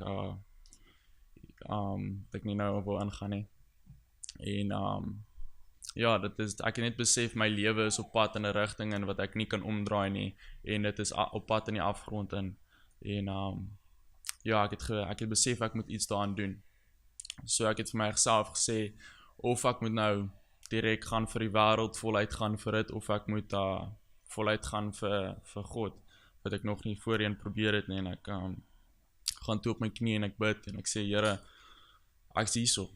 ek nie nou wil ingaan nie. En ja, ek het net besef my lewe is op pad in 'n rigting in wat ek nie kan omdraai nie en dit is op pad in die afgrond in. En ja, ek het besef ek moet iets daaraan doen. So ek het vir myself gesê of ek moet nou direk gaan vir die wêreld, voluit gaan vir dit, of ek moet voluit gaan vir God, wat ek nog nie voorheen probeer het nie. En ek gaan toe op my knie en ek bid en ek sê, Here, ek is hierso.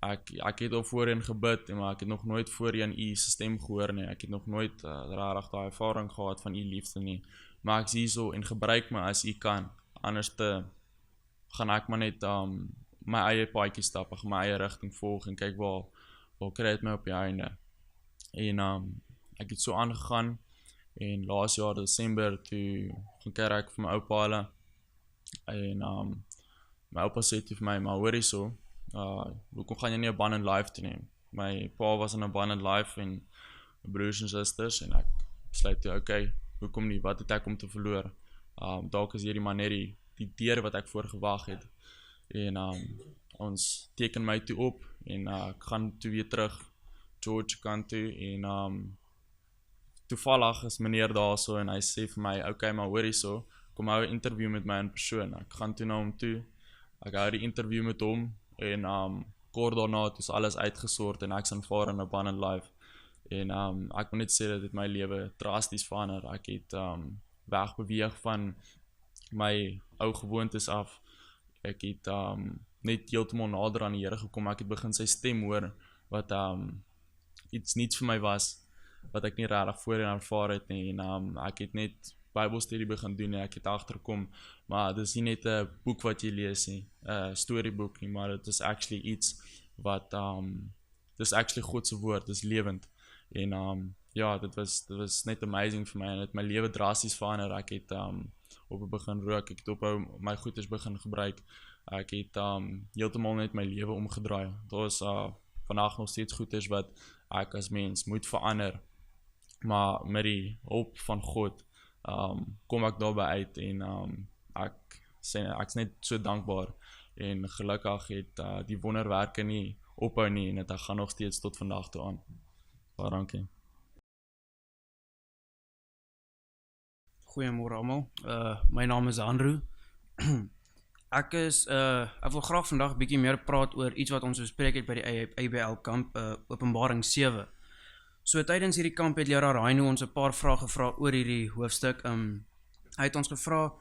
Ek het al voorheen gebid, maar ek het nog nooit voorheen u stem gehoor nie. Ek het nog nooit regtig daai ervaring gehad van u liefde nie. Maar ek is hierso en gebruik my as u kan. Anders gaan ek maar net my eie paadjie stap, ek my eie rigting volg en kyk waar kry dit my op die einde. En ek het so aangegaan en laas jaar Desember toe gaan kerk vir my oupa hulle. En my oupa sê toe vir my, maar hoor hierso, hoekom gaan jy nie abandoned life toe neem? My pa was in abandoned life en my broers en susters en ek besluit toe, okay, hoekom nie, wat het ek om te verloor? Dalk is hierdie maar net die deur wat ek voor gewag het. En ons teken my toe op en ek gaan toe weer terug George kant toe en toevallig is meneer daar so en hy sê vir my, okay, maar hoor hierso, kom hou 'n interview met my in persoon. Ek gaan toe na hom toe. Ek hou die interview met hom en kort daarna het ons alles uitgesort en ek's aanvaar op Abundant Life. En ek moet net sê dat dit my lewe drasties verander. Ek het wegbeweeg van my ou gewoontes af. Ek het net heeltemal nader aan die Here gekom. Ek het begin sy stem hoor wat iets niets vir my was wat ek nie regtig voorheen ervaar het nie. En ek het net Bybelstudie begin doen en ek het agterkom, maar dit is nie net 'n boek wat jy lees nie, 'n storieboek nie, maar dit is actually iets wat dit is actually God se woord, dit is lewend. En ja, dit was net amazing vir my en het my lewe drasties verander. Ek het op begin rook, ek het ophou my goeders begin gebruik. Ek het heeltemal net my lewe omgedraai. Daar is vandag nog steeds goeders wat ek as mens moet verander. Maar met die hulp van God kom ek daarby uit en ek is net so dankbaar en gelukkig het die wonderwerke nie ophou nie en dit gaan nog steeds tot vandag toe aan. Baie dankie. Goeiemôre almal. My naam is Andrew. Ek wil graag vandag 'n bietjie meer praat oor iets wat ons bespreek het by die ABL kamp, Openbaring 7. So tydens hierdie kamp het leraar Heino ons 'n paar vrae gevra oor hierdie hoofstuk. Hy het ons gevra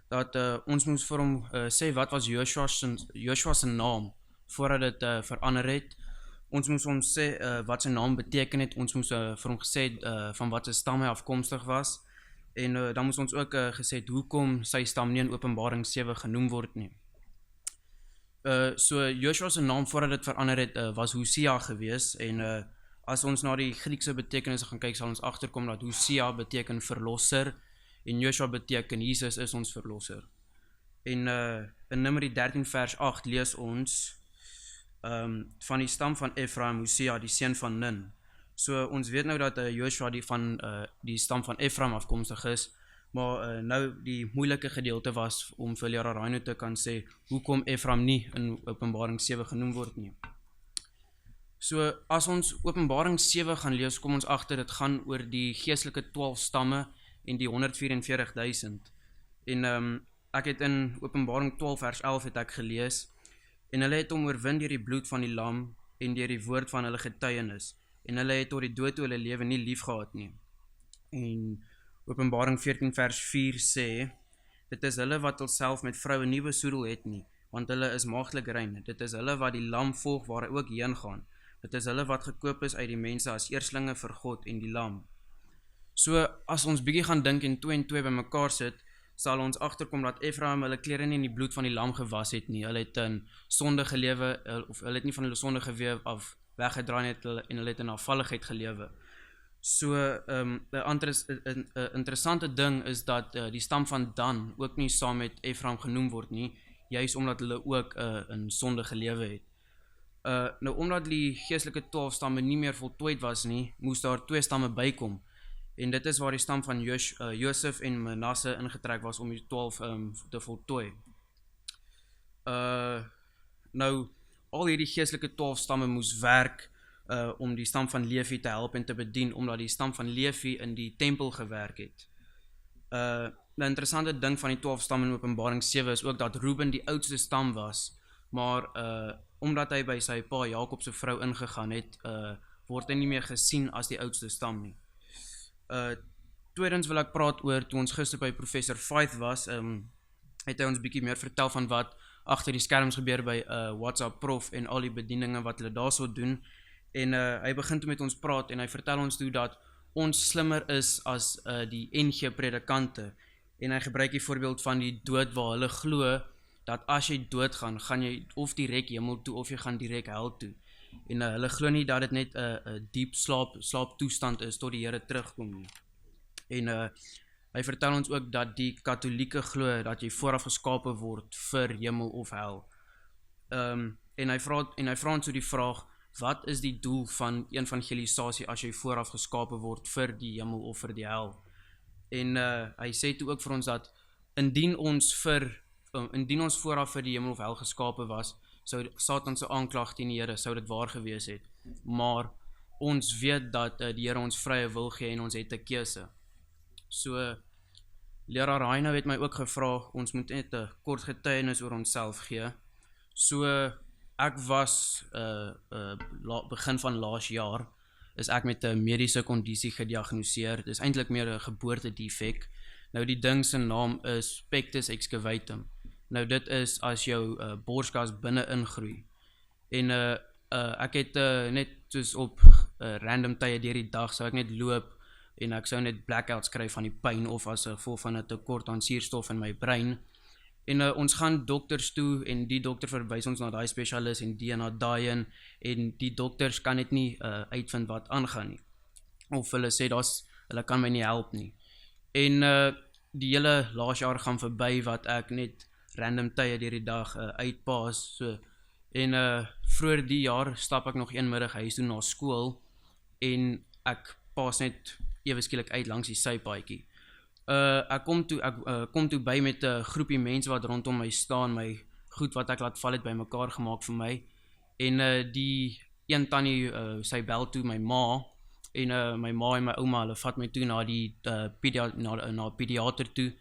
dat ons moes vir hom sê wat was Joshua se naam voordat dit verander het. Ons moes hom sê wat sy naam beteken het. Ons moes vir hom gesê van wat sy stam hy afkomstig was. En dan moes ons ook gesê het hoekom sy stam nie in Openbaring 7 genoem word nie. So Joshua se naam voordat dit verander het was Hosea gewees en as ons na die Griekse betekenisse gaan kyk, sal ons agterkom dat Hosea beteken verlosser en Joshua beteken Jesus is ons verlosser. En in Numeri 13 vers 8 lees ons van die stam van Ephraim, Hosea, die seun van Nun. So ons weet nou dat Joshua van die stam van Ephraim afkomstig is, maar nou die moeilike gedeelte was om vir leraar Heino te kan sê hoekom Ephraim nie in Openbaring 7 genoem word nie. So as ons Openbaring 7 gaan lees, kom ons agter dit gaan oor die geestelike 12 stamme en die 144.000. En ek het in Openbaring 12 vers 11 het ek gelees en hulle het hom oorwin deur die bloed van die lam en deur die woord van hulle getuienis. En hulle het tot die dood toe hulle lewe nie lief gehad nie. En Openbaring 14 vers 4 sê, dit is hulle wat hulself met vroue nie besoedel het nie, want hulle is maagdelik rein. Dit is hulle wat die lam volg waar hy ook heen gaan. Dit is hulle wat gekoop is uit die mense as eerstlinge vir God en die lam. So as ons bietjie gaan dink en 2 en 2 bymekaar sit, sal ons agterkom dat Ephraim hulle klere nie in die bloed van die lam gewas het nie. Hulle het in sonde gelewe, of hulle het nie van hulle sonde geweef af weggedraai het en hulle het in afvalligheid gelewe. So 'n interessante ding is dat die stam van Dan ook nie saam met Ephraim genoem word nie, juis omdat hulle ook in sonde gelewe het. Nou omdat die geestelike 12 stamme nie meer voltooid was nie, moes daar 2 stamme bykom. En dit is waar die stam van Josef en Manasse ingetrek was om die 12 te voltooi. Nou al hierdie geestelike 12 stamme moes werk om die stam van Levi te help en te bedien, omdat die stam van Levi in die tempel gewerk het. Die interessante ding van die 12 stamme in Openbaring 7 is ook dat Reuben die oudste stam was, maar omdat hy by sy pa Jakob se vrou ingegaan het, word hy nie meer gesien as die oudste stam nie. Tweedens wil ek praat oor, toe ons gister by Professor Faith was, het hy ons bietjie meer vertel van wat agter die skerms gebeur by WhatsApp Prof en al die bedieninge wat hulle daarso doen. En hy begin toe met ons praat en hy vertel ons toe dat ons slimmer is as die NG predikante. En hy gebruik die voorbeeld van die dood waar hulle glo dat as jy doodgaan, gaan jy of direk hemel toe of jy gaan direk hel toe. En hulle glo nie dat dit net 'n diep slaaptoestand is tot die Here terugkom nie. En hy vertel ons ook dat die Katolieke glo dat jy vooraf geskape word vir hemel of hel. En hy vra ons so die vraag, wat is die doel van evangelisasie as jy vooraf geskape word vir die hemel of vir die hel? En hy sê toe ook vir ons dat indien ons vooraf vir die hemel of hel geskape was, sou Satan se aanklag teen die Here sou dit waar gewees het. Maar ons weet dat die Here ons vrye wil gee en ons het 'n keuse. So leraar Heino het my ook gevra, ons moet net 'n kort getuienis oor onsself gee. So ek was begin van laas jaar is ek met 'n mediese kondisie gediagnoseer. Dit is eintlik meer 'n geboortedefek. Nou die ding se naam is pectus excavatum. Nou dit is as jou borskas binne ingroei. En ek het net soos op random tye deur die dag sou ek net loop en ek sou net blackouts kry van die pyn of as gevolg van 'n tekort aan suurstof in my brein. En ons gaan dokters toe en die dokter verwys ons na daai spesialis en die na daai en die dokters kan net nie uitvind wat aangaan nie. Of hulle sê hulle kan my nie help nie. En die hele laas jaar gaan verby wat ek net random tye deur die dag uitpaas. So. En vroeër die jaar stap ek nog een middag huis toe na skool en ek paas net ewe skielik uit langs die sypaadjie. Ek kom toe by met 'n groepie mense wat rondom my staan, my goed wat ek laat val het bymekaar gemaak vir my. En die een tannie, sy bel toe my ma en my ma en my ouma, hulle vat my toe na die na pediater toe.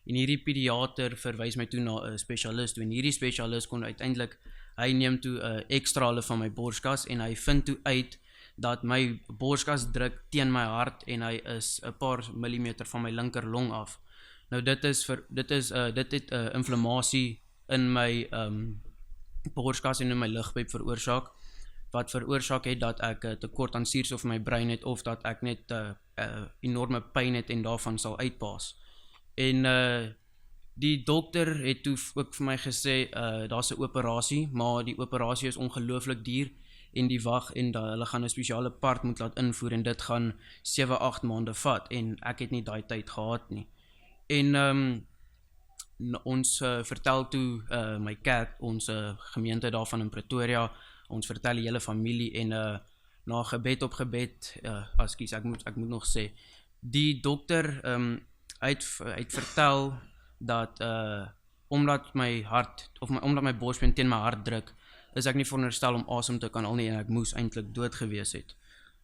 En hierdie pediater verwys my toe na 'n spesialis toe en hierdie spesialis kon uiteindelik hy neem toe ekstra hulle van my borskas en hy vind toe uit dat my borskas druk teen my hart en hy is 'n paar millimeter van my linker long af. Nou dit het inflammasie in my borskas en in my lugpyp veroorsaak wat veroorsaak het dat ek tekort aan suurstof in my brein het of dat ek net enorme pyn het en daarvan sal uitpaas. En die dokter het toe ook vir my gesê daar's 'n operasie, maar die operasie is ongelooflik duur en die wag en hulle gaan 'n spesiale part moet laat invoer en dit gaan 7-8 maande vat en ek het nie daai tyd gehad nie. En ons vertel toe my kerk, ons gemeente daarvan in Pretoria, ons vertel die hele familie en na gebed op gebed, ek moet nog sê, die dokter het vertel dat omdat my borsbeen teen my hart druk, is ek nie veronderstel om asem te kan al nie en ek moes eintlik dood gewees het.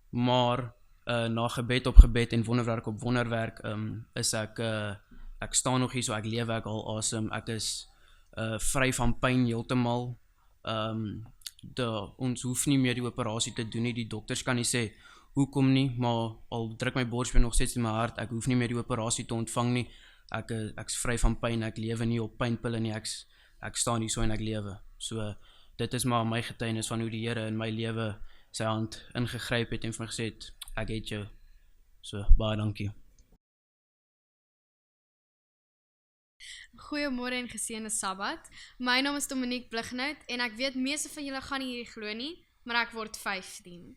Maar na gebed op gebed en wonderwerk op wonderwerk is ek staan nog hier so, ek lewe, ek haal asem, ek is vry van pyn heeltemal. Ons hoef nie meer die operasie te doen nie, die dokters kan nie sê hoekom nie, maar al druk my borsbeen nog steeds in my hart, ek hoef nie meer die operasie te ontvang nie, ek's vry van pyn, ek lewe nie op pynpille nie, ek staan hier so en ek lewe. So dit is maar my getuienis van hoe die Here in my lewe sy hand ingegryp het en vir my gesê het, ek het jou. So baie dankie. Goeiemôre en geseënde Sabbat. My naam is Dominique Blignout en ek weet meeste van julle gaan nie hier glo nie, maar ek word 15.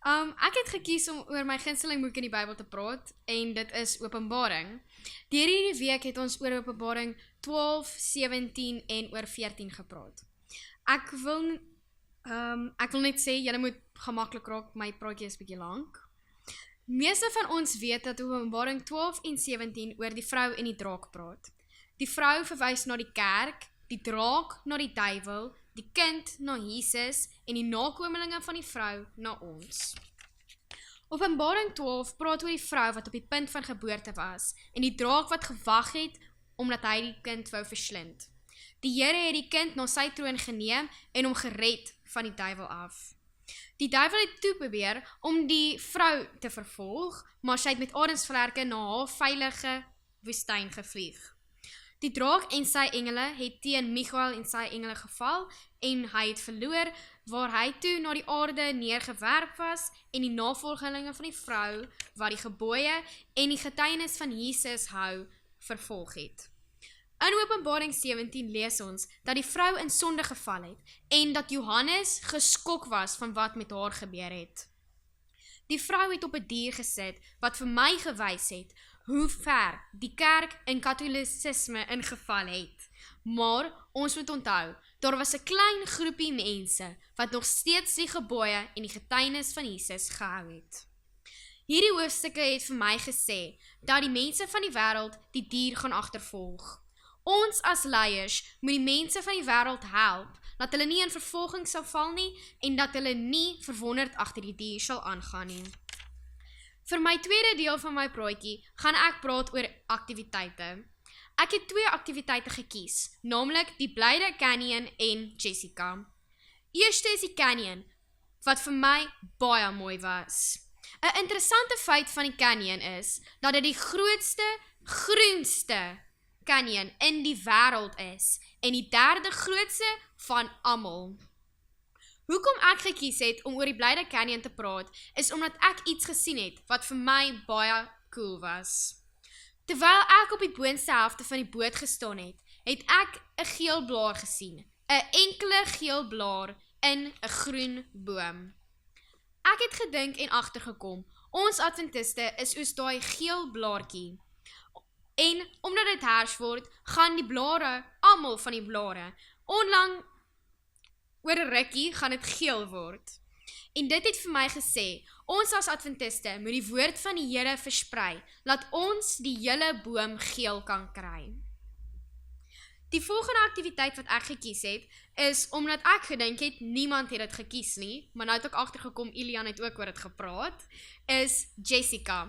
Ek het gekies om oor my gunsteling boek in die Bybel te praat en dit is Openbaring. Deur hierdie week het ons oor Openbaring 12, 17 en oor 14 gepraat. Ek wil net sê, julle moet gemaklik raak, my praatjie is bietjie lank. Meeste van ons weet dat Openbaring 12 en 17 oor die vrou en die draak praat. Die vrou verwys na die kerk, die draak na die duiwel, die kind na Jesus en die nakomelinge van die vrou na ons. Openbaring 12 praat oor die vrou wat op die punt van geboorte was en die draak wat gewag het omdat hy die kind wou verslind. Die Here het die kind na sy troon geneem en hom gered van die duiwel af. Die duiwel het toe probeer om die vrou te vervolg, maar sy het met ademsvlerke na haar veilige woestyn gevlieg. Die draak en sy engele het teen Michael en sy engele geval en hy het verloor, waar hy toe na die aarde neergewerp was en die navolgelinge van die vrou, wat die gebooie en die getuienis van Jesus hou, vervolg het. In Openbaring 17 lees ons dat die vrou in sonde geval het en dat Johannes geskok was van wat met haar gebeur het. Die vrou het op 'n dier gesit wat vir my gewys het hoe ver die kerk in Katolicisme ingeval het. Maar ons moet onthou, daar was 'n klein groepie mense wat nog steeds die gebooie en die getuienis van Jesus gehou het. Hierdie hoofstukke het vir my gesê dat die mense van die wêreld die dier gaan agtervolg. Ons as leiers moet die mense van die wêreld help dat hulle nie in vervolging sal val nie en dat hulle nie verwonderd agter die dier sal aangaan nie. Vir my tweede deel van my praatjie gaan ek praat oor aktiwiteite. Ek het 2 aktiwiteite gekies, naamlik die Blyde Canyon en Jessica. Eerste is die Canyon, wat vir my baie mooi was. 'n Interessante feit van die Canyon is, dat dit die grootste, groenste canyon in die wêreld is, en die 3de grootste van almal. Hoekom ek gekies het om oor die Blyde Canyon te praat, is omdat ek iets gesien het, wat vir my baie cool was. Terwyl ek op die boonste helfte van die boot gestaan het, het ek 'n geel blaar gesien, 'n enkele geel blaar in 'n groen boom. Ek het gedink en agtergekom, ons Adventiste is soos daai geel blaartjie. En omdat dit herfs word, gaan die blare, almal van die blare, onlang oor 'n rukkie gaan dit geel word. En dit het vir my gesê, ons as Adventiste moet die woord van die Here versprei, laat ons die hele boom geel kan kry. Die volgende aktiwiteit wat ek gekies het, is omdat ek gedink het, niemand het dit gekies nie, maar nou het ek agtergekom, Ilian het ook oor dit gepraat, is Jessica.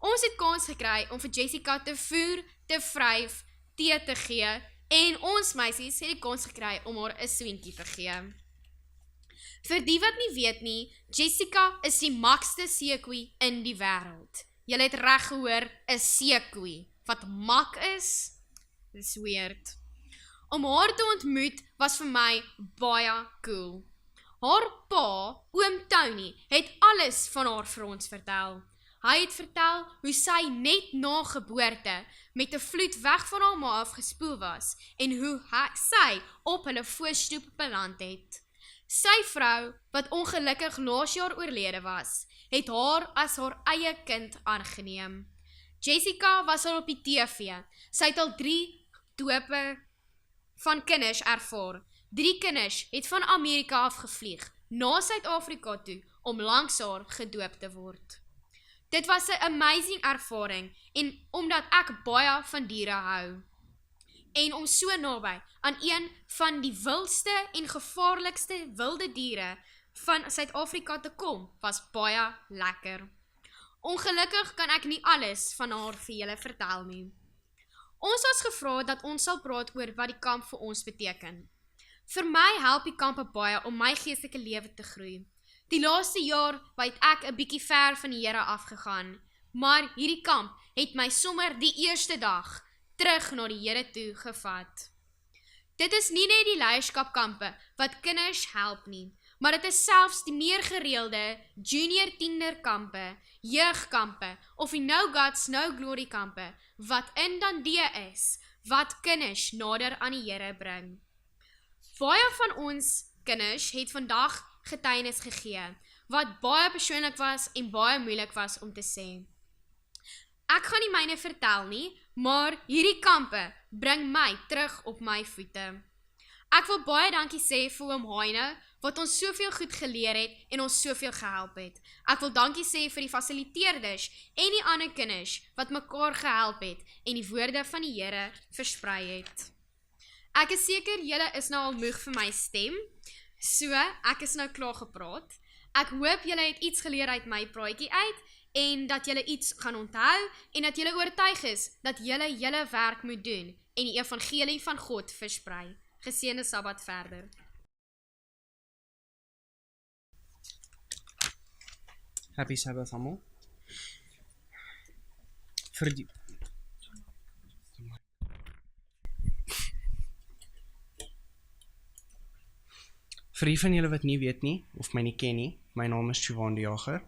Ons het kans gekry om vir Jessica te voer, te vryf, tee te gee, en ons meisies het die kans gekry om haar 'n swentjie te gee. Vir die wat nie weet nie, Jessica is die makste seekoei in die wêreld. Julle het reg gehoor, 'n seekoei. Wat mak is, dis weird. Om haar te ontmoet was vir my baie cool. Haar pa, oom Tony, het alles van haar vir ons vertel. Hy het vertel hoe sy net na geboorte met 'n vloed weg van haar ma af gespoel was en hoe sy op hulle voorstoep beland het. Sy vrou, wat ongelukkig laas jaar oorlede was, het haar as haar eie kind aangeneem. Jessica was al op die TV. Sy het al 3 dope van kinders ervaar. 3 kinders het van Amerika afgevlieg na Suid-Afrika toe om langs haar gedoop te word. Dit was 'n amazing ervaring en omdat ek baie van diere hou. En om so naby aan een van die wildste en gevaarlikste wilde diere van Suid-Afrika te kom, was baie lekker. Ongelukkig kan ek nie alles van haar vir julle vertel nie. Ons was gevra dat ons sal praat oor wat die kamp vir ons beteken. Vir my help die kampe baie om my geestelike lewe te groei. Die laaste jaar het ek 'n bietjie ver van die Here afgegaan, maar hierdie kamp het my sommer die eerste dag terug na die Here toe gevat. Dit is nie net die leierskapkampe wat kinders help nie, maar dit is selfs die meer gereelde junior tienerkampe, jeugkampe of die No Guts, No Glory kampe wat in Dundee is, wat kinders nader aan die Here bring. Baie van ons kinders het vandag getuienis gegee, wat baie persoonlik was en baie moeilik was om te sê. Ek gaan nie myne vertel nie, maar hierdie kampe bring my terug op my voete. Ek wil baie dankie sê vir oom Heine, wat ons soveel goed geleer het en ons soveel gehelp het. Ek wil dankie sê vir die fasiliteerders en die ander kinders wat mekaar gehelp het en die woorde van die Here versprei het. Ek is seker julle is nou al moeg vir my stem, so ek is nou klaar gepraat. Ek hoop julle het iets geleer uit my praatjie uit en dat julle iets gaan onthou en dat julle oortuig is dat julle julle werk moet doen en die evangelie van God versprei. Geseënde Sabbat verder. Happy Sabbath almal. Vir die Vir die van julle wat nie weet nie, of my nie ken nie, my naam is Siobhan die Jager.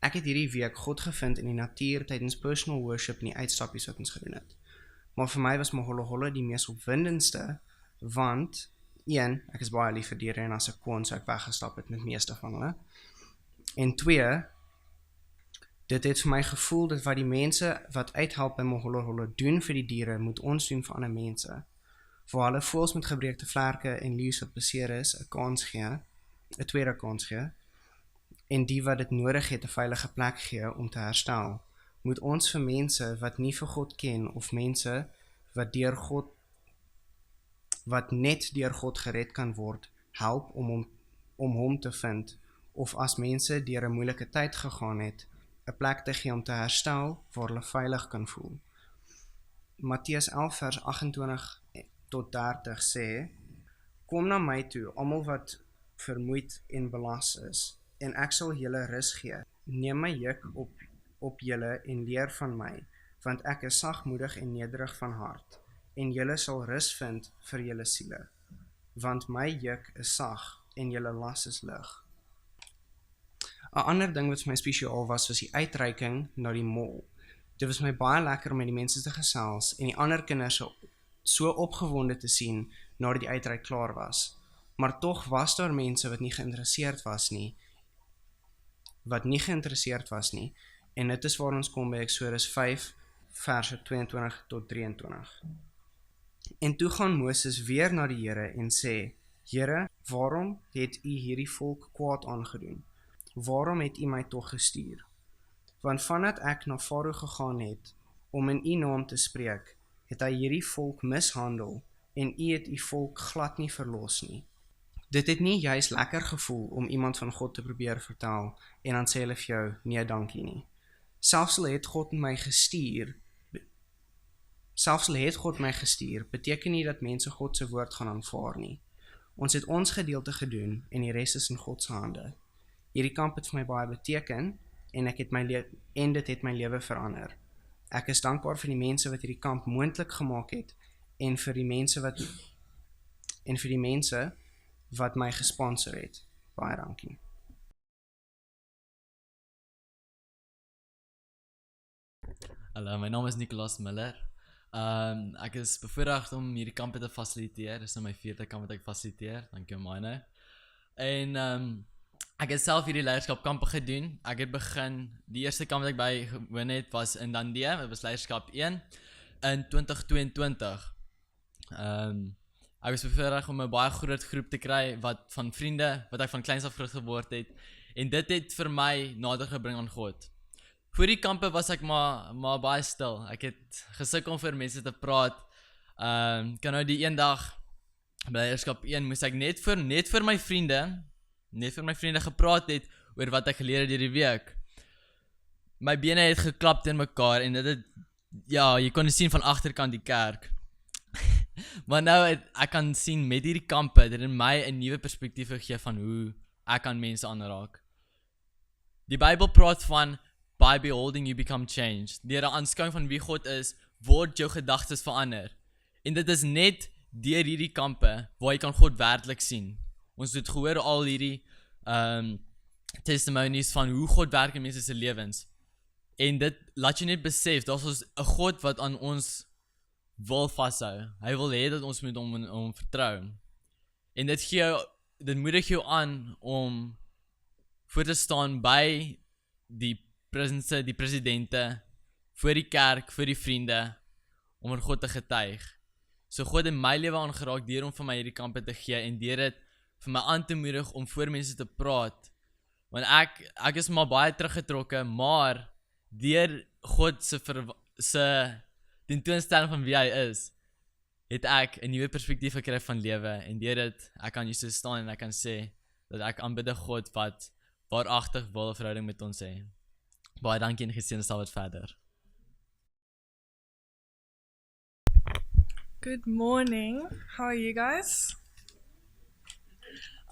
Ek het hierdie week God gevind in die natuur tydens personal worship en die uitstappies wat ons gedoen het. Maar vir my was Moholo die mees opwindendste, want 1, ek is baie lief vir diere en as ek kon, so ek weggestap het met meeste van hulle. En 2, dit het vir my gevoel dat wat die mense wat uithelp by Moholo doen vir die diere, moet ons doen vir ander mense. Vir hulle voels met gebreekte vlerke en leeu's wat beseer is, 'n kans gee, 'n tweede kans gee, en die wat dit nodig het 'n veilige plek gee om te herstel. Moet ons vir mense wat nie vir God ken of mense wat deur God wat net deur God gered kan word, help om hom te vind, of as mense deur 'n moeilike tyd gegaan het, 'n plek te gee om te herstel waar hulle veilig kan voel. Matteus 11 vers 28 tot 30 sê: Kom na my toe, almal wat vermoeid en belas is, en ek sal julle rus gee. Neem my juk op julle en leer van my, want ek is sagmoedig en nederig van hart, en julle sal rus vind vir julle siele, want my juk is sag en julle las is lig. 'n Ander ding wat vir my spesiaal was die uitreiking na die mall. Dit was my baie lekker om met die mense te gesels en die ander kinders so opgewonde te sien nadat die uitreik klaar was. Maar tog was daar mense wat nie geïnteresseerd was nie, en dit is waar ons kom by Eksodus 5 verse 22 tot 23. En toe gaan Moses weer na die Here en sê: Here, waarom het u hierdie volk kwaad aangedoen? Waarom het u my tog gestuur? Want vandat ek na Farao gegaan het om in u naam te spreek, het hy hierdie volk mishandel en u het u volk glad nie verlos nie. Dit het nie juis lekker gevoel om iemand van God te probeer vertel en dan sê hulle vir jou, nee dankie nie. Selfs al het God my gestuur, beteken nie dat mense God se woord gaan aanvaar nie. Ons het ons gedeelte gedoen en die res is in God se hande. Hierdie kamp het vir my baie beteken en dit het my lewe verander. Ek is dankbaar vir die mense wat hierdie kamp moontlik gemaak het en vir die mense wat my gesponsor het. Baie dankie. Hallo, my naam is Nicolas Miller. Ek is bevoorreg om hierdie kampe te fasiliteer. Dit is nou my 4de kamp wat ek fasiliteer. Dankie myne. En ek het self hierdie leierskapkampe gedoen. Ek het begin, die eerste kamp wat ek bygewoon het was in Dundee. Dit was leierskap 1 in 2022. Ek was bevoorreg om 'n baie groot groep te kry van vriende wat ek van kleins af groot geword het, en dit het vir my nader gebring aan God. Voor die kampe was ek maar baie stil. Ek het gesukkel om vir mense te praat. Kan nou die een dag by leierskap 1 moes ek net vir my vriende gepraat het oor wat ek geleer het hierdie week. My bene het geklap teen mekaar en dit het, ja, jy kon sien van agterkant die kerk. Maar nou ek kan sien met hierdie kampe, dit het my 'n nuwe perspektief gegee van hoe ek aan mense aanraak. Die Bybel praat van by beholding you become changed. Deur 'n aanskouing van wie God is, word jou gedagtes verander. En dit is net deur hierdie kampe waar jy kan God werklik sien. Ons het gehoor al hierdie testimonies van hoe God werk in mense se lewens. En dit laat jy net besef, daar is 'n God wat aan ons wil vashou. Hy wil hê dat ons moet hom vertrou. En dit moedig jou aan om voor te staan by die presidente, voor die kerk, voor die vriende, om aan God te getuig. So God het my lewe aangeraak deur om vir my hierdie kampe te gee en deur dit vir my aan te moedig om voor mense te praat. Want ek is maar baie teruggetrokke, maar deur God se tentoonstelling van wie hy is, het ek 'n nuwe perspektief gekry van lewe, en deur dit ek kan hier so staan en ek kan sê dat ek aanbid 'n God wat waaragtig wil 'n verhouding met ons hê. Baie dankie en geseënd sal dit verder. Good morning. How are you guys?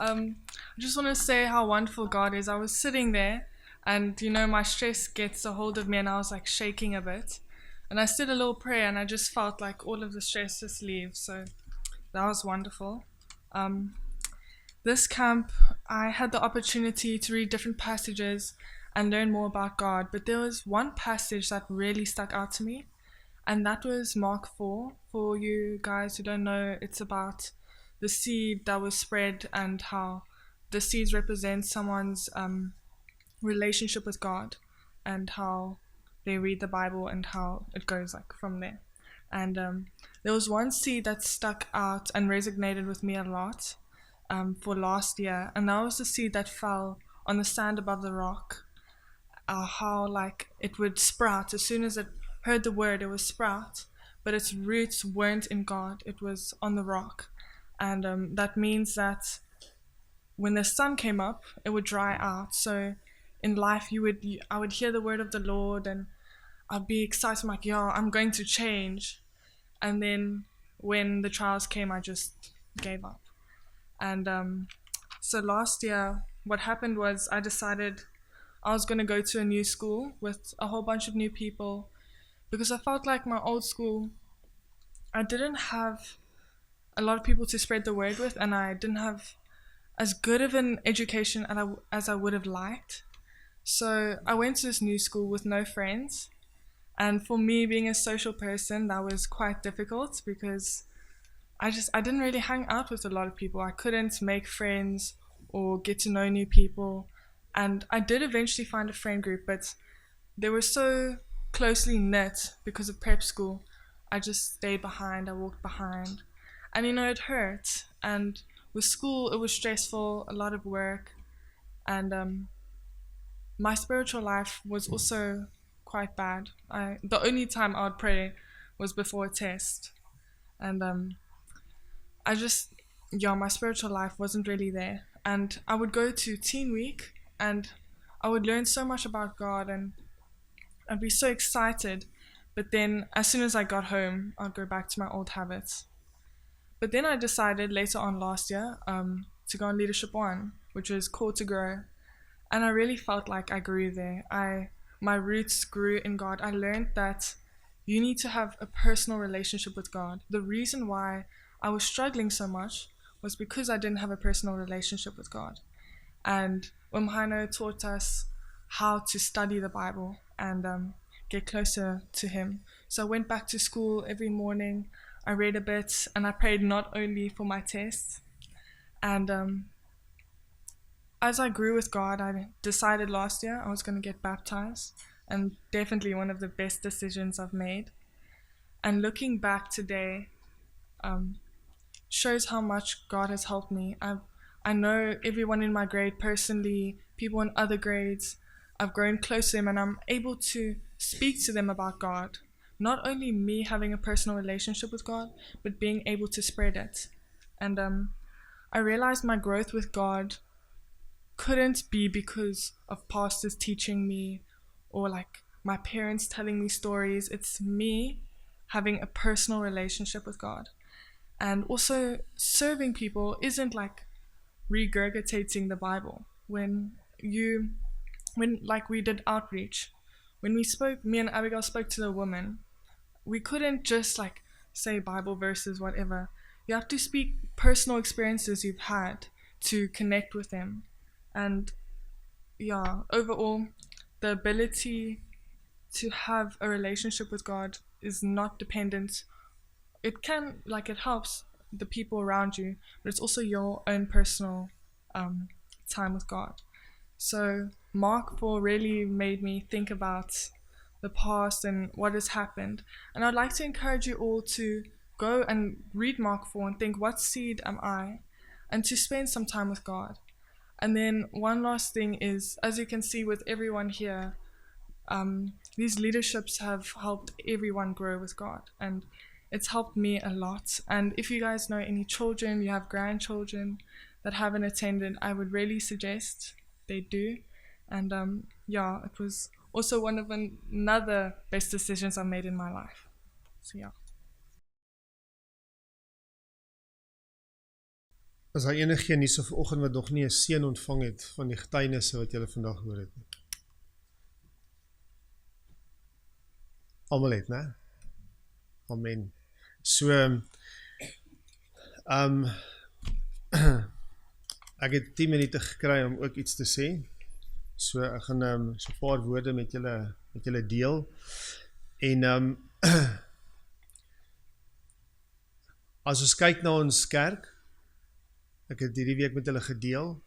I just want to say how wonderful God is. I was sitting there and, my stress gets a hold of me and I was like shaking a bit. And I said a little prayer and I just felt like all of the stress just leave. So that was wonderful. This camp, I had the opportunity to read different passages and learn more about God. But there was one passage that really stuck out to me. And that was Mark 4. For you guys who don't know, it's about the seed that was spread and how the seeds represent someone's relationship with God and how they read the Bible and how it goes from there. And there was one seed that stuck out and resonated with me a lot for last year, and that was the seed that fell on the sand above the rock. How it would sprout as soon as it heard the word, it would sprout, but its roots weren't in God, it was on the rock. And that means that when the sun came up, it would dry out. So in life, I would hear the word of the Lord, and I'd be excited. I'm like, yeah, I'm going to change. And then when the trials came, I just gave up. And so last year, what happened was I decided I was going to go to a new school with a whole bunch of new people, because I felt like my old school, I didn't have a lot of people to spread the word with, and I didn't have as good of an education as I would have liked. So I went to this new school with no friends, and for me, being a social person, that was quite difficult, because I didn't really hang out with a lot of people. I couldn't make friends or get to know new people, and I did eventually find a friend group, but they were so closely knit because of prep school. I just stayed behind, I walked behind, and it hurt. And with school, it was stressful, a lot of work, and my spiritual life was also quite bad. The only time I would pray was before a test, and my spiritual life wasn't really there. And I would go to Teen Week, and I would learn so much about God, and I'd be so excited. But then as soon as I got home, I'd go back to my old habits. But then I decided later on last year to go on Leadership 1, which was Call to Grow. And I really felt like I grew there. My roots grew in God. I learned that you need to have a personal relationship with God. The reason why I was struggling so much was because I didn't have a personal relationship with God. And Umhano taught us how to study the Bible and get closer to Him. So I went back to school every morning. I read a bit, and I prayed not only for my tests. And as I grew with God, I decided last year I was going to get baptized, and definitely one of the best decisions I've made. And looking back today shows how much God has helped me. I know everyone in my grade personally, people in other grades. I've grown close to them, and I'm able to speak to them about God. Not only me having a personal relationship with God, but being able to spread it. And I realized my growth with God couldn't be because of pastors teaching me or like my parents telling me stories. It's me having a personal relationship with God. And also serving people isn't like regurgitating the Bible. When like we did outreach, when we spoke, me and Abigail spoke to the woman, we couldn't just like say Bible verses, whatever. You have to speak personal experiences you've had to connect with them. And yeah, overall, the ability to have a relationship with God is not dependent. It can, like, it helps the people around you, but it's also your own personal time with God. So Mark 4 really made me think about the past and what has happened. And I'd like to encourage you all to go and read Mark 4 and think, what seed am I? And to spend some time with God. And then one last thing is, as you can see with everyone here, these leaderships have helped everyone grow with God. And it's helped me a lot. And if you guys know any children, you have grandchildren that haven't attended, I would really suggest they do. And yeah, it was also one of another best decisions I made in my life. So yeah. As daar enigeen hier so vanoggend wat nog nie 'n seën ontvang het van die getuienisse wat julle vandag gehoor het nie. Almal het, né? Amen. So ek het 10 minute gekry om ook iets te sê. So ek gaan so 'n paar woorde met julle deel. En as ons kyk na ons kerk, ek het hierdie week met hulle gedeel,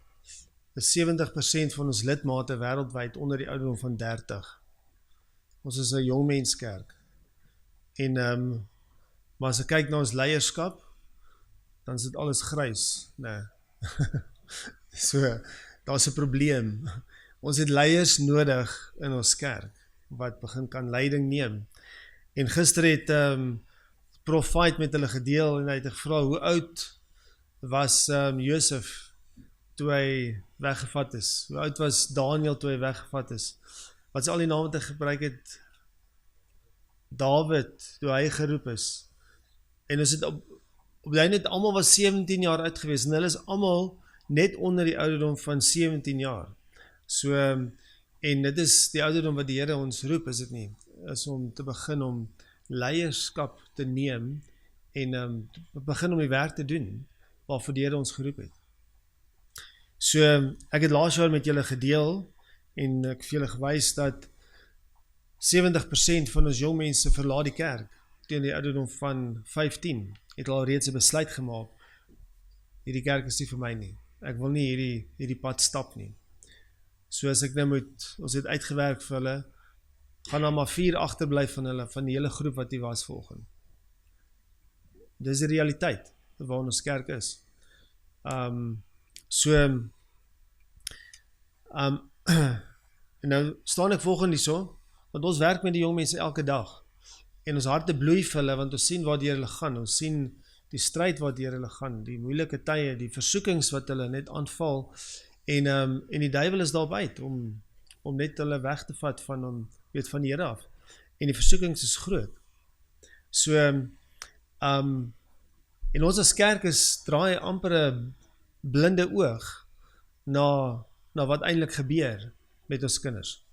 is 70% van ons lidmate wêreldwyd onder die ouderdom van 30. Ons is 'n jongmenskerk. En maar as ek kyk na ons leierskap, dan is dit alles grys, nee. So, daar's 'n probleem. Ons het leiers nodig in ons kerk, wat begin kan leiding neem. En gister het Prof Fight met hulle gedeel, en hy het gevra, hoe oud was Josef toe hy weggevat is. Hoe oud was Daniel toe hy weggevat is? Wat is al die name wat hy gebruik het? David, toe hy geroep is. En ons het op die einde almal was 17 jaar oud gewees en hulle is almal net onder die ouderdom van 17 jaar. So, en dit is die ouderdom wat die Here ons roep, is dit nie? Is om te begin om leierskap te neem en begin om die werk te doen waarvoor die Here ons geroep het. So, ek het laas jaar met julle gedeel en ek het julle gewys dat 70% van ons jong mense verlaat die kerk teen die ouderdom van 15. Het al reeds 'n besluit gemaak. Hierdie kerk is nie vir my nie. Ek wil nie hierdie pad stap nie. So as ek nou ons het uitgewerk vir hulle, gaan daar maar 4 agterbly van hulle, van die hele groep wat hier was volgende. Dis die realiteit waar ons kerk is. En nou staan ek volgende hierso, want ons werk met die jong mense elke dag. En ons harte bloei vir hulle, want ons sien waartoe hulle gaan. Ons sien die stryd waartoe hulle gaan, die moeilike tye, die versoekings wat hulle net aanval. En die duiwel is daarop uit om net hulle weg te vat van die Here af. En die versoekings is groot. So, en ons as kerk draai amper 'n blinde oog na wat eintlik gebeur met ons kinders.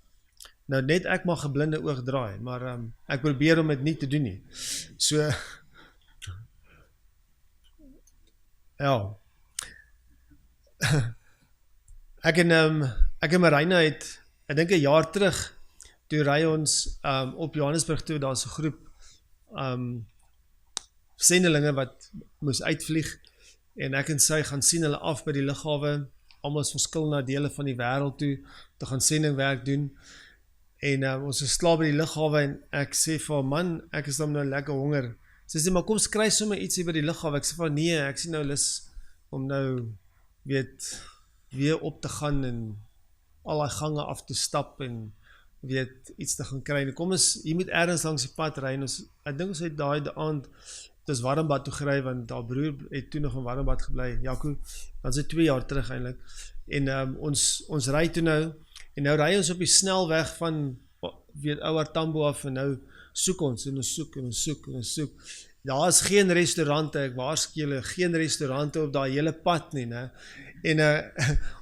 Nou net ek mag 'n blinde oog draai, maar ek probeer om dit nie te doen nie. So, ja. Ek en Marina het, ek dink 'n jaar terug, toe ry ons op Johannesburg toe, daar's 'n groep sendelinge wat moes uitvlieg, en ek en sy gaan sien hulle af by die lughawe, almal is verskillende dele van die wêreld toe, te gaan sendingwerk doen, en ons is klaar by die lughawe, en ek sê vir man, ek is dan nou lekker honger, sy sê, maar kom skry sommer ietsie by die lughawe, ek sê van nee, ek sien nou lus om nou, weer op te gaan, en al die gange af te stap, en iets te gaan kry, en kom ons, jy moet ergens langs die pad ry, en ek dink ons het daai aand, het is Warmbad toe gery, want haar broer het toe nog in Warmbad gebly, Jaco, dat is 2 jaar terug eintlik, en ons ry toe nou, en nou ry ons op die snelweg van, Ouer Tambo af, en nou soek ons, en ons soek, daar is geen restaurante, ek waarsku julle, geen restaurante op daai hele pad nie, ne? En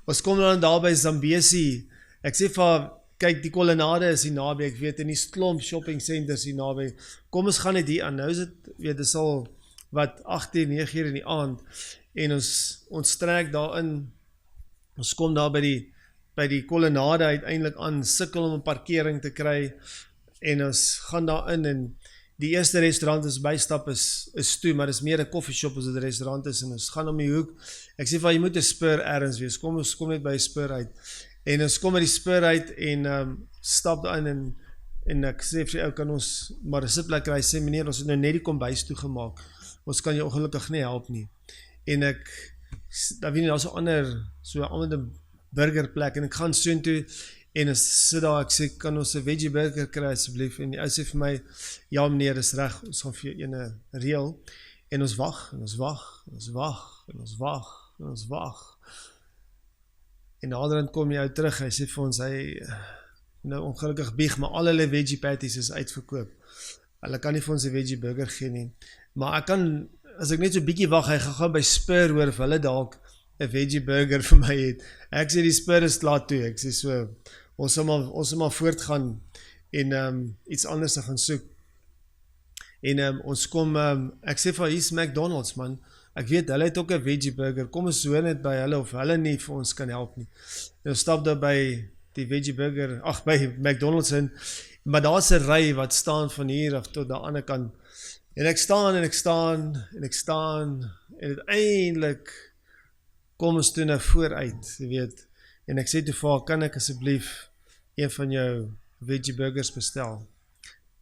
ons kom dan daar by Zambesi, ek sê vir, kyk, die kolonnade is hier naby, ek weet, en die klomp shopping centers hier naby, kom ons gaan net hier aan, nou is dit is al, 8, 9 uur in die aand, en ons trek daarin, ons kom daar by die kolonnade uiteindelik aan, sukkel om 'n parkering te kry, en ons gaan daarin, en die eerste restaurant is bystap is toe, maar dit is meer 'n koffieshop as dit 'n restaurant is, en ons gaan om die hoek, ek sê van, jy moet 'n Spur ergens wees, ons kom net by 'n Spur uit, en ons kom by die Spur uit, en stap daarin, en ek sê vir die ou, kan ons maar 'n sitplek kry, sê meneer, ons het nou net die kombuis toegemaak, ons kan jou ongelukkig nie help nie, en daar weet nie, daar is 'n ander burgerplek, en ek gaan soontoe, en ek sit daar, ek sê, kan ons 'n veggie burger kry asseblief, en die ou sê vir my, ja meneer, dis reg, ons gaan vir jou ene reël, en ons wag, en ons wag, en naderhand kom jy uit terug, hy sê vir ons, hy, nou ongelukkig bieg, maar al hulle veggie patties is uitverkoop, hulle kan nie vir ons 'n veggie burger gee nie, maar ek kan, as ek net so bietjie wag, hy gaan by Spur hoor, of hulle dalk 'n veggie burger vir my het, ek sê die Spur is klaar toe, ek sê so, ons sal maar voortgaan, en iets anders te gaan soek, en ons kom, ek sê vir, hier's McDonald's man, ek weet, hulle het ook 'n veggie burger, kom ons hoor net by hulle, of hulle nie vir ons kan help nie, en ons stap daar by die veggie burger, by McDonald's in, maar daar is 'n ry wat staan van hier af tot daar ander kant, en ek staan, en uiteindelik kom ons toe nou vooruit, jy weet, en ek sê toe vir haar, kan ek asseblief een van jou veggie burgers bestel,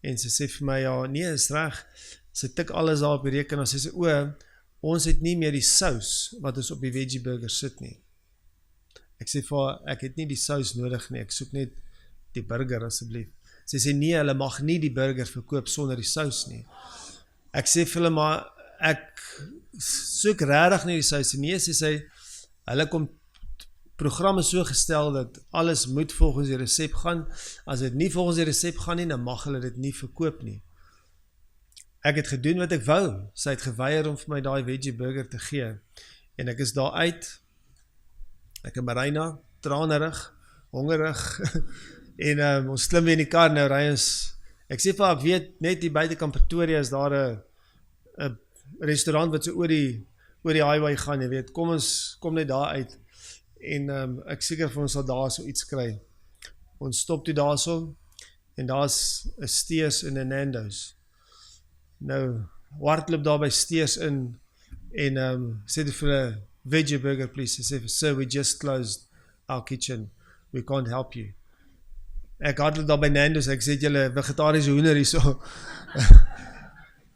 en sy sê vir my, ja, nee, is reg, sy tik alles daar op die rekenaar, sy sê, ons het nie meer die sous, wat ons op die veggie burger sit nie, ek sê vir haar, ek het nie die sous nodig nie, ek soek net die burger asseblief, sy sê, nee, hulle mag nie die burger verkoop sonder die sous nie, ek sê vir hulle, maar soek regtig nie die suisse nie, sê sy, hulle kom programme so gestel dat alles moet volgens die resep gaan. As dit nie volgens die resep gaan nie, dan mag hulle dit nie verkoop nie. Ek het gedoen wat ek wou. Sy het geweier om vir my daai veggie burger te gee. En ek is daar uit. Ek en Marina, tranerig, hongerig. En ons klim weer in die kar, nou ry ons. Ek sê vir haar, ek weet, net hier buitekant Pretoria is daar 'n restaurant wat so oor die highway gaan, jy weet. Kom net daar uit. En ek seker vir ons sal daar so iets kry. Ons stop toe daar so, en daar's 'n Steers en 'n Nando's. Nou, hardloop daar by Steers in, en sê vir 'n veggie burger please, sê, sir, we just closed our kitchen, we can't help you. Ek hardloop daar by Nando's, ek sê julle vegetariese hoender hier so.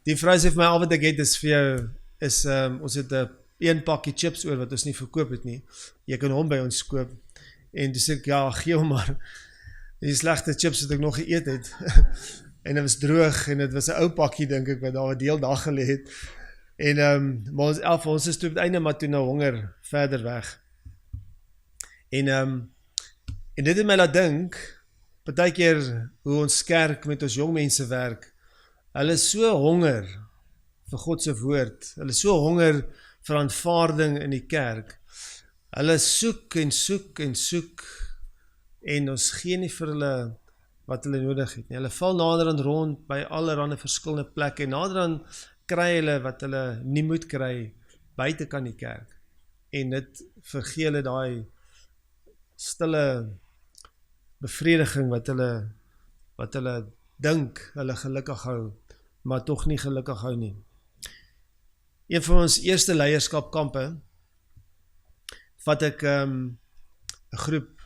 Die vrou sê vir my, al wat ek het is vir jou, ons het 'n pakkie chips oor wat ons nie verkoop het nie. Jy kan hom by ons koop. En toe sê ek, ja, gee hom maar. Die slegte chips wat ek nog geëet het. En dit was droog, en dit was 'n ou pakkie, dink ek, wat daar 'n deel dag gelê het. En maar ons is toe op die einde, maar toe nou honger verder weg. En dit het my laat dink, partykeer hoe ons kerk met ons jong mense werk. Hulle is so honger vir God se woord. Hulle is so honger vir aanvaarding in die kerk. Hulle soek en soek en soek, en ons gee nie vir hulle wat hulle nodig het nie. Hulle val naderhand rond by allerlei verskillende plekke, en naderhand kry hulle wat hulle nie moet kry buitekant die kerk. En dit vergee hulle daai stille bevrediging wat hulle dink hulle gelukkig hou, maar tog nie gelukkig hou nie. Een van ons eerste leierskapkampe vat ek 'n groep,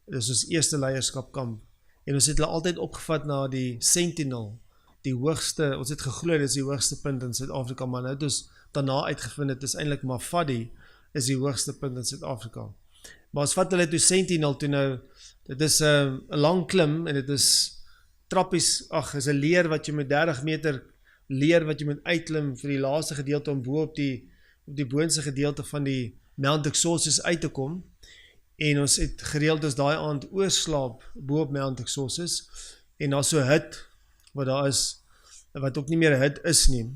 dis ons eerste leierskapkamp, en ons het hulle altyd opgevat na die Sentinel, die hoogste, ons het geglo dit is die hoogste punt in Suid-Afrika, maar nou het ons daarna uitgevind, dit is eintlik Mafadi is die hoogste punt in Suid-Afrika. Maar ons vat hulle toe Sentinel toe nou, dit is 'n lang klim, en dit is trappies, is 'n leer wat jy met 30 meter leer wat jy moet uitklim vir die laaste gedeelte om bo op die boonste gedeelte van die Mount Exodus uit te kom. En ons het gereeld ons daai aand oorslaap bo op Mount Exodus, en daar so 'n hut wat daar is, wat ook nie meer 'n hut is nie,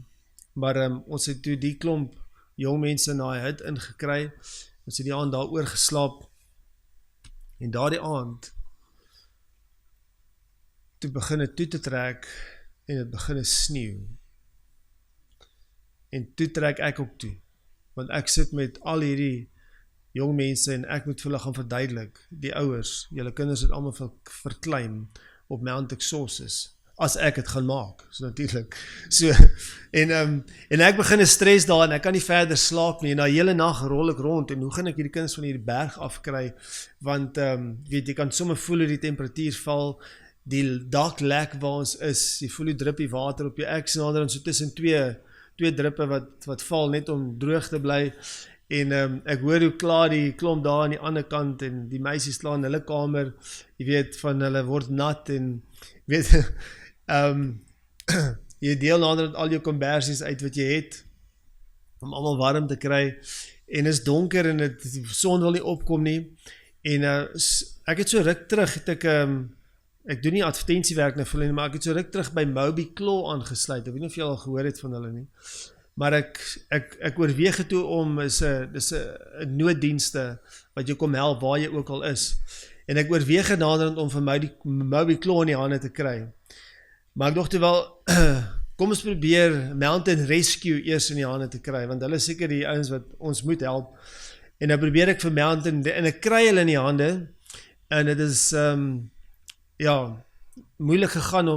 maar ons het toe die klomp jong mense na die hut ingekry, ons het die aand daar oorgeslaap, en daardie aand toe begin het toe te trek, en het begin sneeu. En toe trek ek ook toe, want ek sit met al hierdie jong mense, en ek moet vir hulle gaan verduidelik, die ouers, julle kinders het allemaal verklein op Mount Exodus, as ek het gaan maak, so natuurlijk. So, en ek begin stres daar, en ek kan nie verder slaap nie, en na hele nacht rol ek rond, en hoe gaan ek hierdie kinders van hierdie berg afkry, want, weet, jy kan sommer voel hoe die temperatuur val, die dak lek waar ons is, jy voel die drippie water op jou eksenader, en so tussen twee drippe wat val, net om droog te bly, en ek hoor hoe klaar die klomp daar aan die ander kant, en die meisies slaan hulle kamer, jy weet, van hulle word nat, en weet, jy deel naderhand al jou kombersies uit wat jy het, om allemaal warm te kry, en is donker, en die son wil nie opkom nie, en ek het so ruk terug, ek doen nie advertentiewerk nou vir hulle nie, maar ek het so ruk terug by Moby Claw aangesluit, ek weet nie of jy al gehoor het van hulle nie, maar ek oorweeg het toe om, dis 'n nooddienste, wat jy kom help, waar jy ook al is, en ek oorweeg het naderhand om vir Moby Claw in die hande te kry, maar ek dacht toe wel, kom ons probeer Mountain Rescue eers in die hande te kry, want hulle is seker die ouens wat ons moet help, en dan probeer ek vir Mountain, en ek kry hulle in die hande, en het is, moeilik gegaan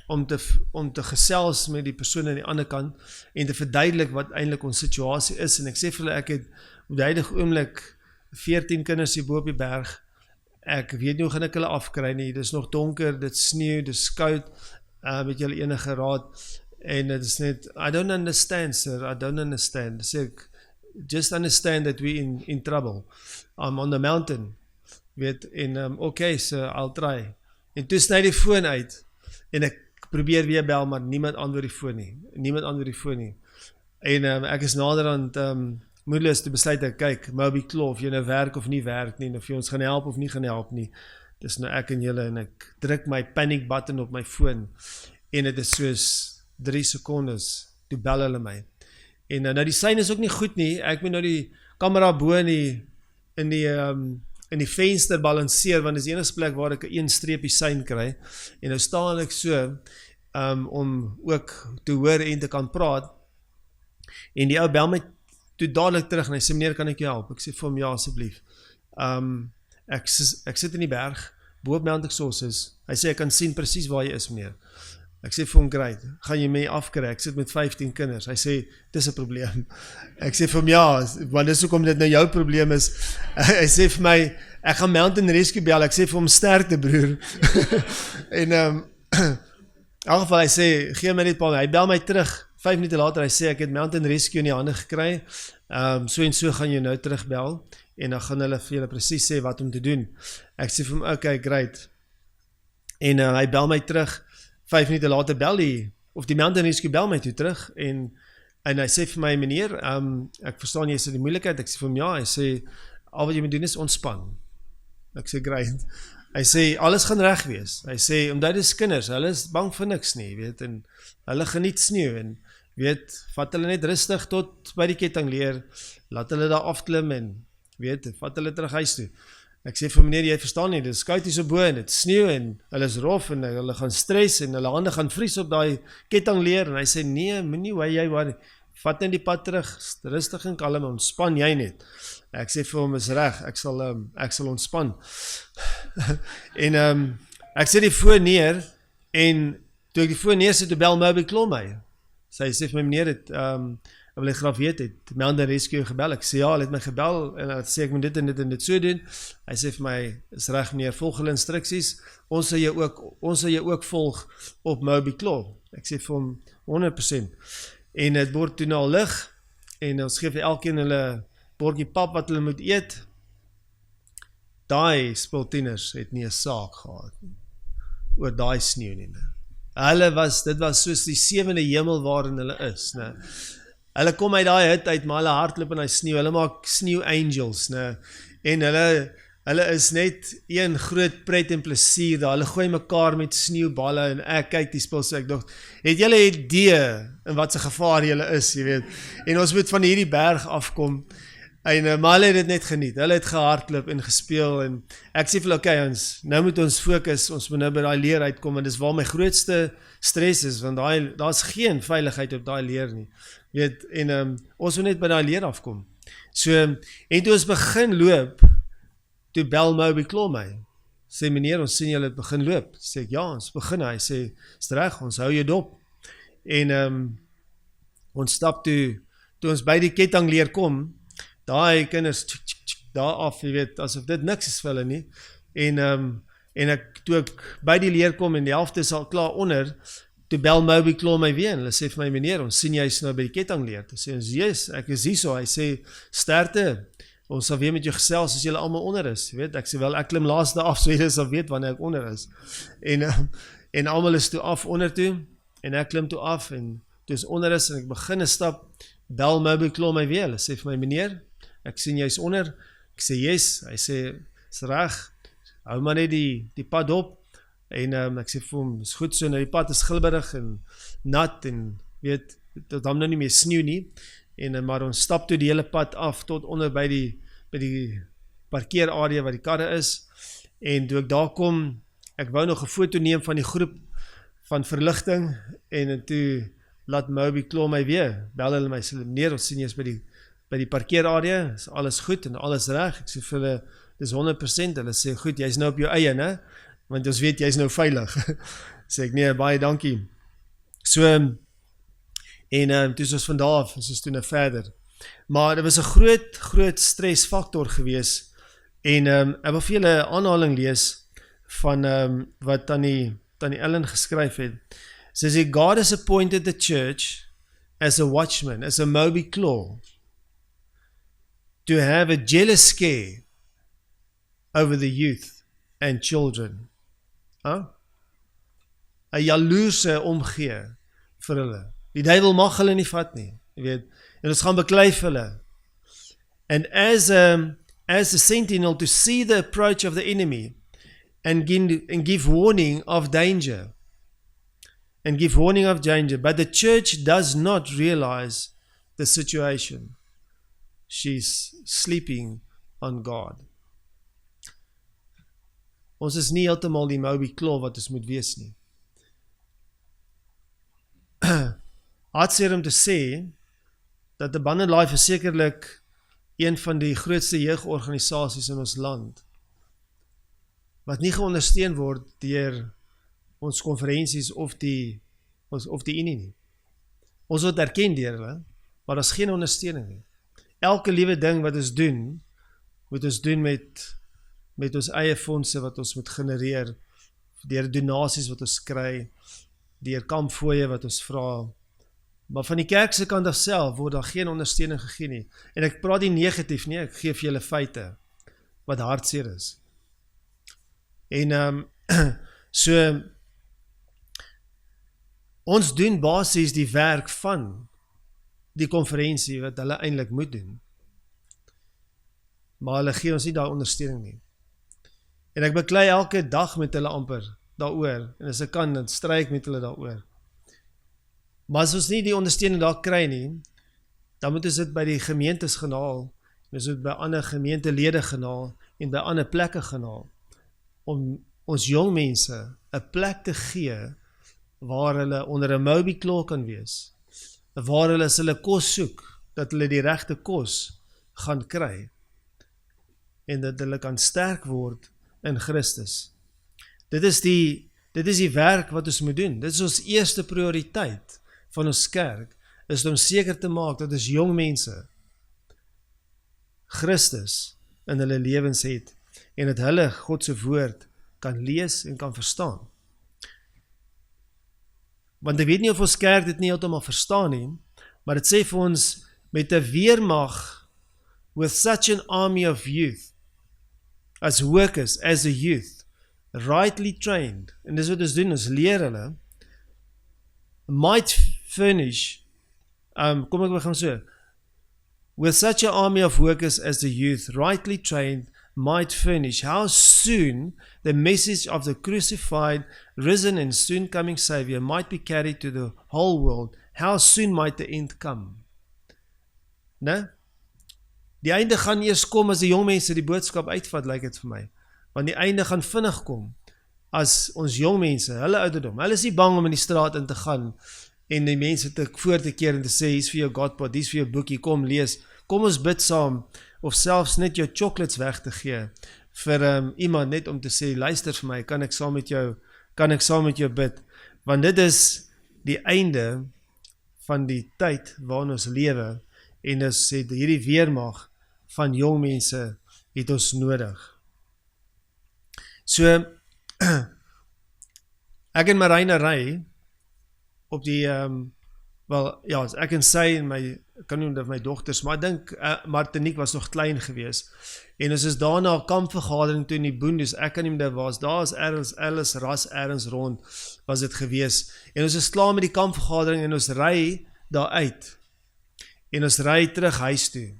om te gesels met die persoon aan die ander kant, en te verduidelik wat eintlik ons situasie is, en ek sê vir hulle, ek het op die huidige oomblik 14 kinders hier bo op die berg, ek weet nie hoe gaan ek hulle afkry nie, dit is nog donker, dit sneeuw, dit is koud, met julle enige raad, en het is net, I don't understand sir, I don't understand, sê ek, just understand that we in trouble, I'm on the mountain, weet, en okay sir, I'll try, en toe sny die foon uit, en ek probeer weer bel, maar niemand antwoord die foon nie, En ek is naderhand moedeloos te besluit ek kyk, Moby Claw, of jy nou werk of nie werk nie, en of jy ons gaan help of nie gaan help nie. Dis nou ek en julle, en ek druk my panic button op my foon, en het is soos 3 sekondes, toe bel hulle my. En nou die sein is ook nie goed nie, ek moet nou die kamera bo in die venster balanseer, want dis die enigste plek waar ek 'n streepie sein kry, en nou staan ek so, om ook te hoor en te kan praat, en die ou bel my toe dadelik terug, en hy sê, meneer, kan ek jou help? Ek sê vir hom, ja, asseblief. Ek sit in die berg, bo op Mount Exodus, hy sê, ek kan sien presies waar jy is, meneer. Ek sê vir hom, great, gaan jy my afkry? Ek sit met 15 kinders. Hy sê, dis 'n probleem. Ek sê vir hom, ja, want dis hoekom dit nou jou probleem is. Hy sê vir my, ek gaan Mountain Rescue bel. Ek sê vir hom, sterkte broer. En in elk geval, hy sê, gee my net paar, hy bel my terug, 5 minute later, hy sê, ek het Mountain Rescue in die hande gekry, so en so gaan jy nou terugbel, en dan gaan hulle vir julle presies sê wat om te doen. Ek sê vir hom, okay, great. En hy bel my terug, 5 minute later bel die Mountain Rescue bel my toe terug, en hy sê vir my, meneer, ek verstaan jy is in die moeilikheid, ek sê vir hom, ja, hy sê, al wat jy moet doen is ontspan. Ek sê, great. Hy sê, alles gaan reg wees. Hy sê, omdat dis kinders, hulle is bang vir niks nie, weet, en hulle geniet sneeu, en weet, vat hulle net rustig tot by die kettingleer, laat hulle daar afklim, en weet, vat hulle terug huis toe. Ek sê vir meneer, jy verstaan nie, dit is koud hier so bo, en dit sneeu, en hulle is rof, en hulle gaan stres, en hulle hande gaan vries op die kettingleer, en hy sê, nee, moenie jy worry, vat in die pad terug, rustig en kalm, ontspan jy net. Ek sê vir hom, is reg, ek sal ontspan. En ek sê die foon neer, en toe ek die foon neer sit, toe bel Moby Claw my. Sy sê vir my, meneer, ek wil graag weet, het Mountain Rescue gebel? Ek sê, ja, hy het my gebel, en hy sê, ek moet dit en dit en dit so doen. Hy sê vir my, is reg meneer, volg hulle instruksies, ons sal jou ook volg op Moby Claw. Ek sê vir hom, 100%. En het word toe nou lig, en ons geef elkeen hulle bordjie pap wat hulle moet eet. Daai spultieners het nie 'n saak gehad oor daai sneeu nie. Dit was soos die 7de hemel waarin hulle is, né? Hulle kom uit daai hut uit, maar hulle hardloop in daai sneeu. Hulle maak sneeu angels, né? En hulle is net een groot pret en plesier daar. Hulle gooi mekaar met sneeuballe, en ek kyk die spul, so ek dink, het julle idee in wat se gevaar julle is, jy weet? En ons moet van hierdie berg afkom. En maar hulle het dit net geniet. Hulle het gehardloop en gespeel, en ek sê vir hulle, okay, nou moet ons fokus, ons moet nou by daai leer uitkom, en dis waar my grootste stres is, want daar's geen veiligheid op daai leer nie. Weet, en ons moet net by daai leer afkom. So, en toe ons begin loop, toe bel Moby Claw my. Sê, meneer, ons sien julle het begin loop. Sê ek, ja, ons begin. Hy sê, is reg, ons hou jou dop. En ons stap toe ons by die kettingleer kom, daai kinders daar af, jy weet, asof dit niks is vir hulle nie. En toe ek by die leer kom, en die helfte is al klaar onder, toe bel Moby Claw my weer, en hulle sê vir my, meneer, ons sien jy is nou by die kettingleer. Toe sê ons, yes, ek is hier so. Hy sê, sterkte, ons sal weer met jou gesels as julle almal onder is, weet, ek sê wel, ek klim laaste af, so julle sal weet wanneer ek onder is. En almal is toe af onder toe, en ek klim toe af, en toe is onder is, en ek begin 'n stap, bel Moby Claw my weer, hulle sê vir my, meneer, ek sien jy is onder, ek sê yes, hy sê, is reg, hou maar net die pad op, en ek sê vir hom, is goed so, nou die pad is glibberig en nat, en weet, dit hom nou nie meer sneeu nie, en maar ons stap toe die hele pad af, tot onder by die parkeerarea waar die karre is, en toe ek daar kom, ek wou nog 'n foto neem van die groep van verligting, en toe laat Moby Claw my weer, bel hulle my, sê meneer, ons sien jy is by die parkeerarea, is alles goed en alles reg, ek sê vir hulle, dis 100%, hulle sê, goed, jy is nou op jou eie, ne? Want ons weet, jy is nou veilig. Sê ek, nee, baie dankie. So, en toe is ons van daar af, ons is toe nou verder. Maar dit was 'n groot stresfaktor gewees, en ek wil vir julle 'n aanhaling lees, van wat Tannie Ellen geskryf het. Sy sê, God has appointed the church as a watchman, as a Moby Claw, to have a jealous scare over the youth and children. 'n jaloerse omgee vir hulle. Die duiwel mag hulle nie vat nie. jy weet, en ons gaan beklei vir hulle. And as a sentinel to see the approach of the enemy and give warning of danger. And give warning of danger. But the church does not realize the situation. She's sleeping on God. Ons is nie heeltemal die Moby Claw wat ons moet wees nie. Hartseer om te sê dat Abundant Life is sekerlik een van die grootste jeugorganisasies in ons land wat nie geondersteun word deur ons konferensies of die Unie nie. Ons word erken deur hulle, maar daar is geen ondersteuning nie. Elke liewe ding wat ons doen, moet ons doen met ons eie fondse wat ons moet genereer, deur donasies wat ons kry, deur kampfooie wat ons vra. Maar van die kerk se kant af self word daar geen ondersteuning gegee nie. En ek praat nie negatief nie, ek gee vir julle feite wat hartseer is. En so ons doen basies die werk van die konferensie wat hulle eintlik moet doen. Maar hulle gee ons nie daai ondersteuning nie. En ek beklei elke dag met hulle amper daaroor, en as ek kan, dan stry ek met hulle daaroor. Maar as ons nie die ondersteuning daar kry nie, dan moet ons dit by die gemeentes gaan haal, en ons moet by ander gemeentelede gaan haal, en by ander plekke gaan haal, om ons jong mense 'n plek te gee, waar hulle onder 'n Moby Claw kan wees, waar hulle as hulle kos soek, dat hulle die regte kos gaan kry, en dat hulle kan sterk word in Christus. Dit is die werk wat ons moet doen. Dit is ons eerste prioriteit van ons kerk, is om seker te maak dat ons jong mense Christus in hulle lewens het, en dat hulle God se woord kan lees en kan verstaan. Want ek weet nie of ons kerk dit nie heeltemal verstaan nie, maar dit sê vir ons, met 'n weermag, with such an army of youth, as workers, as a youth, rightly trained, en dis wat ons doen, ons leer hulle, might furnish, kom ek begin so, with such an army of workers as the youth, rightly trained, might furnish, how soon the message of the crucified, risen and soon coming Savior might be carried to the whole world, how soon might the end come? Nee? Die einde gaan eers kom as die jong mense die boodskap uitvat, lyk dit vir my. Want die einde gaan vinnig kom, as ons jong mense, hulle ouderdom, hulle is nie bang om in die straat in te gaan, en die mense voor te keer en te sê, hier's vir jou Godpad, hier's vir jou boekie, kom lees, kom ons bid saam, of selfs net jou chocolates weg te gee, vir iemand net om te sê, luister vir my, kan ek saam met jou bid, want dit is die einde van die tyd waarin ons lewe, en ons het hierdie weermag van jong mense het ons nodig. So, ek en Marina ry op die, ek en sy en ek kan nie my dogters, maar ek dink Martinique was nog klein gewees, en ons is daarna 'n kampvergadering toe in die boondes, ek kan nie daar was, daar is Alice ras ergens rond, was dit gewees, en ons is klaar met die kampvergadering, en ons ry daar uit, en ons ry terug huis toe,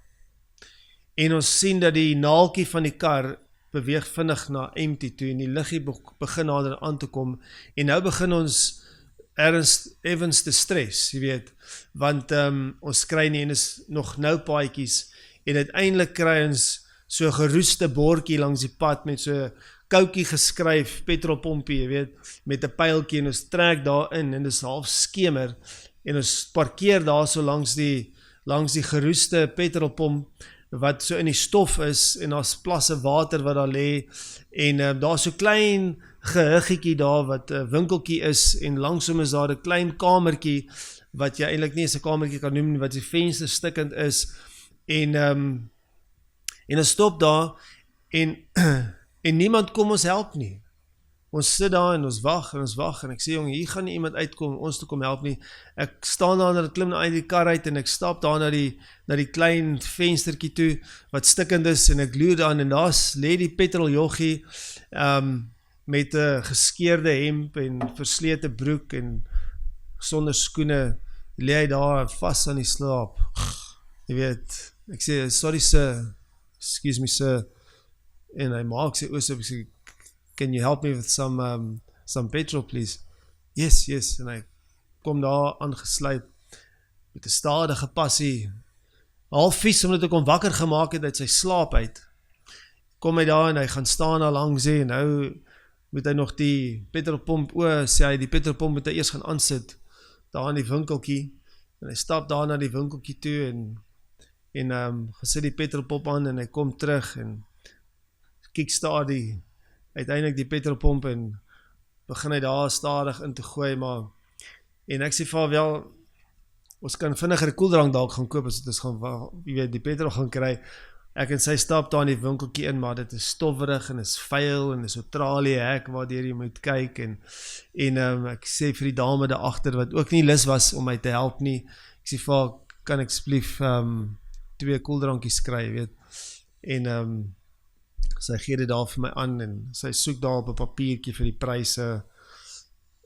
en ons sien dat die naaltjie van die kar beweeg vinnig na empty toe, en die liggie begin nader aan te kom, en nou begin ons evens te stres, jy weet, want ons kry nie, en is nog nou paadjies, en uiteindelik kry ons so geroeste bordjie langs die pad, met so koukie geskryf, petrolpompie, jy weet, met 'n pyltjie, en ons trek daarin, en dit is half skemer, en ons parkeer daar so langs die geroeste petrolpomp, wat so in die stof is, en daar's plasse water wat daar lê, en daar's so klein gehuggetjie daar, wat 'n winkeltjie is, en langsom is daar 'n klein kamertjie, wat jy eintlik nie eens 'n kamertjie kan noem, wat die venster stikkend is, en ons stop daar, en niemand kom ons help nie. Ons sit daar en ons wag, en ek sê, jong, hier gaan nie iemand uitkom, ons te kom help nie. Ek staan daar, en ek klim uit die kar uit, en ek stap daar na die klein venstertjie toe, wat stikkend is, en ek loer daar, en daar lê die petroljochie, met 'n geskeurde hemp, en verslete broek, en sonder skoene, lê hy daar vas aan die slaap. Jy weet, ek sê, sorry sir, excuse me sir, en hy maak sy oos op, ek sê, can you help me with some petrol please? Yes, en hy kom daar aangesluit, met 'n stadige passie, half vies omdat ek hom wakker gemaak het uit sy slaap uit. Kom hy daar en hy gaan staan daar langs en nou moet hy nog die petrolpomp, sê hy, die petrolpomp moet hy eers gaan aansit, daar in die winkeltjie, en hy stap daar na die winkeltjie toe, en gesit die petrolpomp aan, en hy kom terug, en kickstart uiteindelik die petrolpomp, en begin hy daar stadig in te gooi, en ek sê vir wel, ons kan vinniger 'n koeldrank dalk gaan koop, as ons gaan, jy weet, die petrol gaan kry, ek en sy stap daar in die winkeltjie in, maar dit is stofferig, en is vuil, en is so tralie hek, waardeur jy moet kyk, en ek sê vir die dame daar agter, wat ook nie lus was om my te help nie, ek sê vir haar, kan ek asseblief 2 koeldrankies kry, weet, en sy gee dit daar vir my aan, en sy soek daar op 'n papiertjie vir die pryse,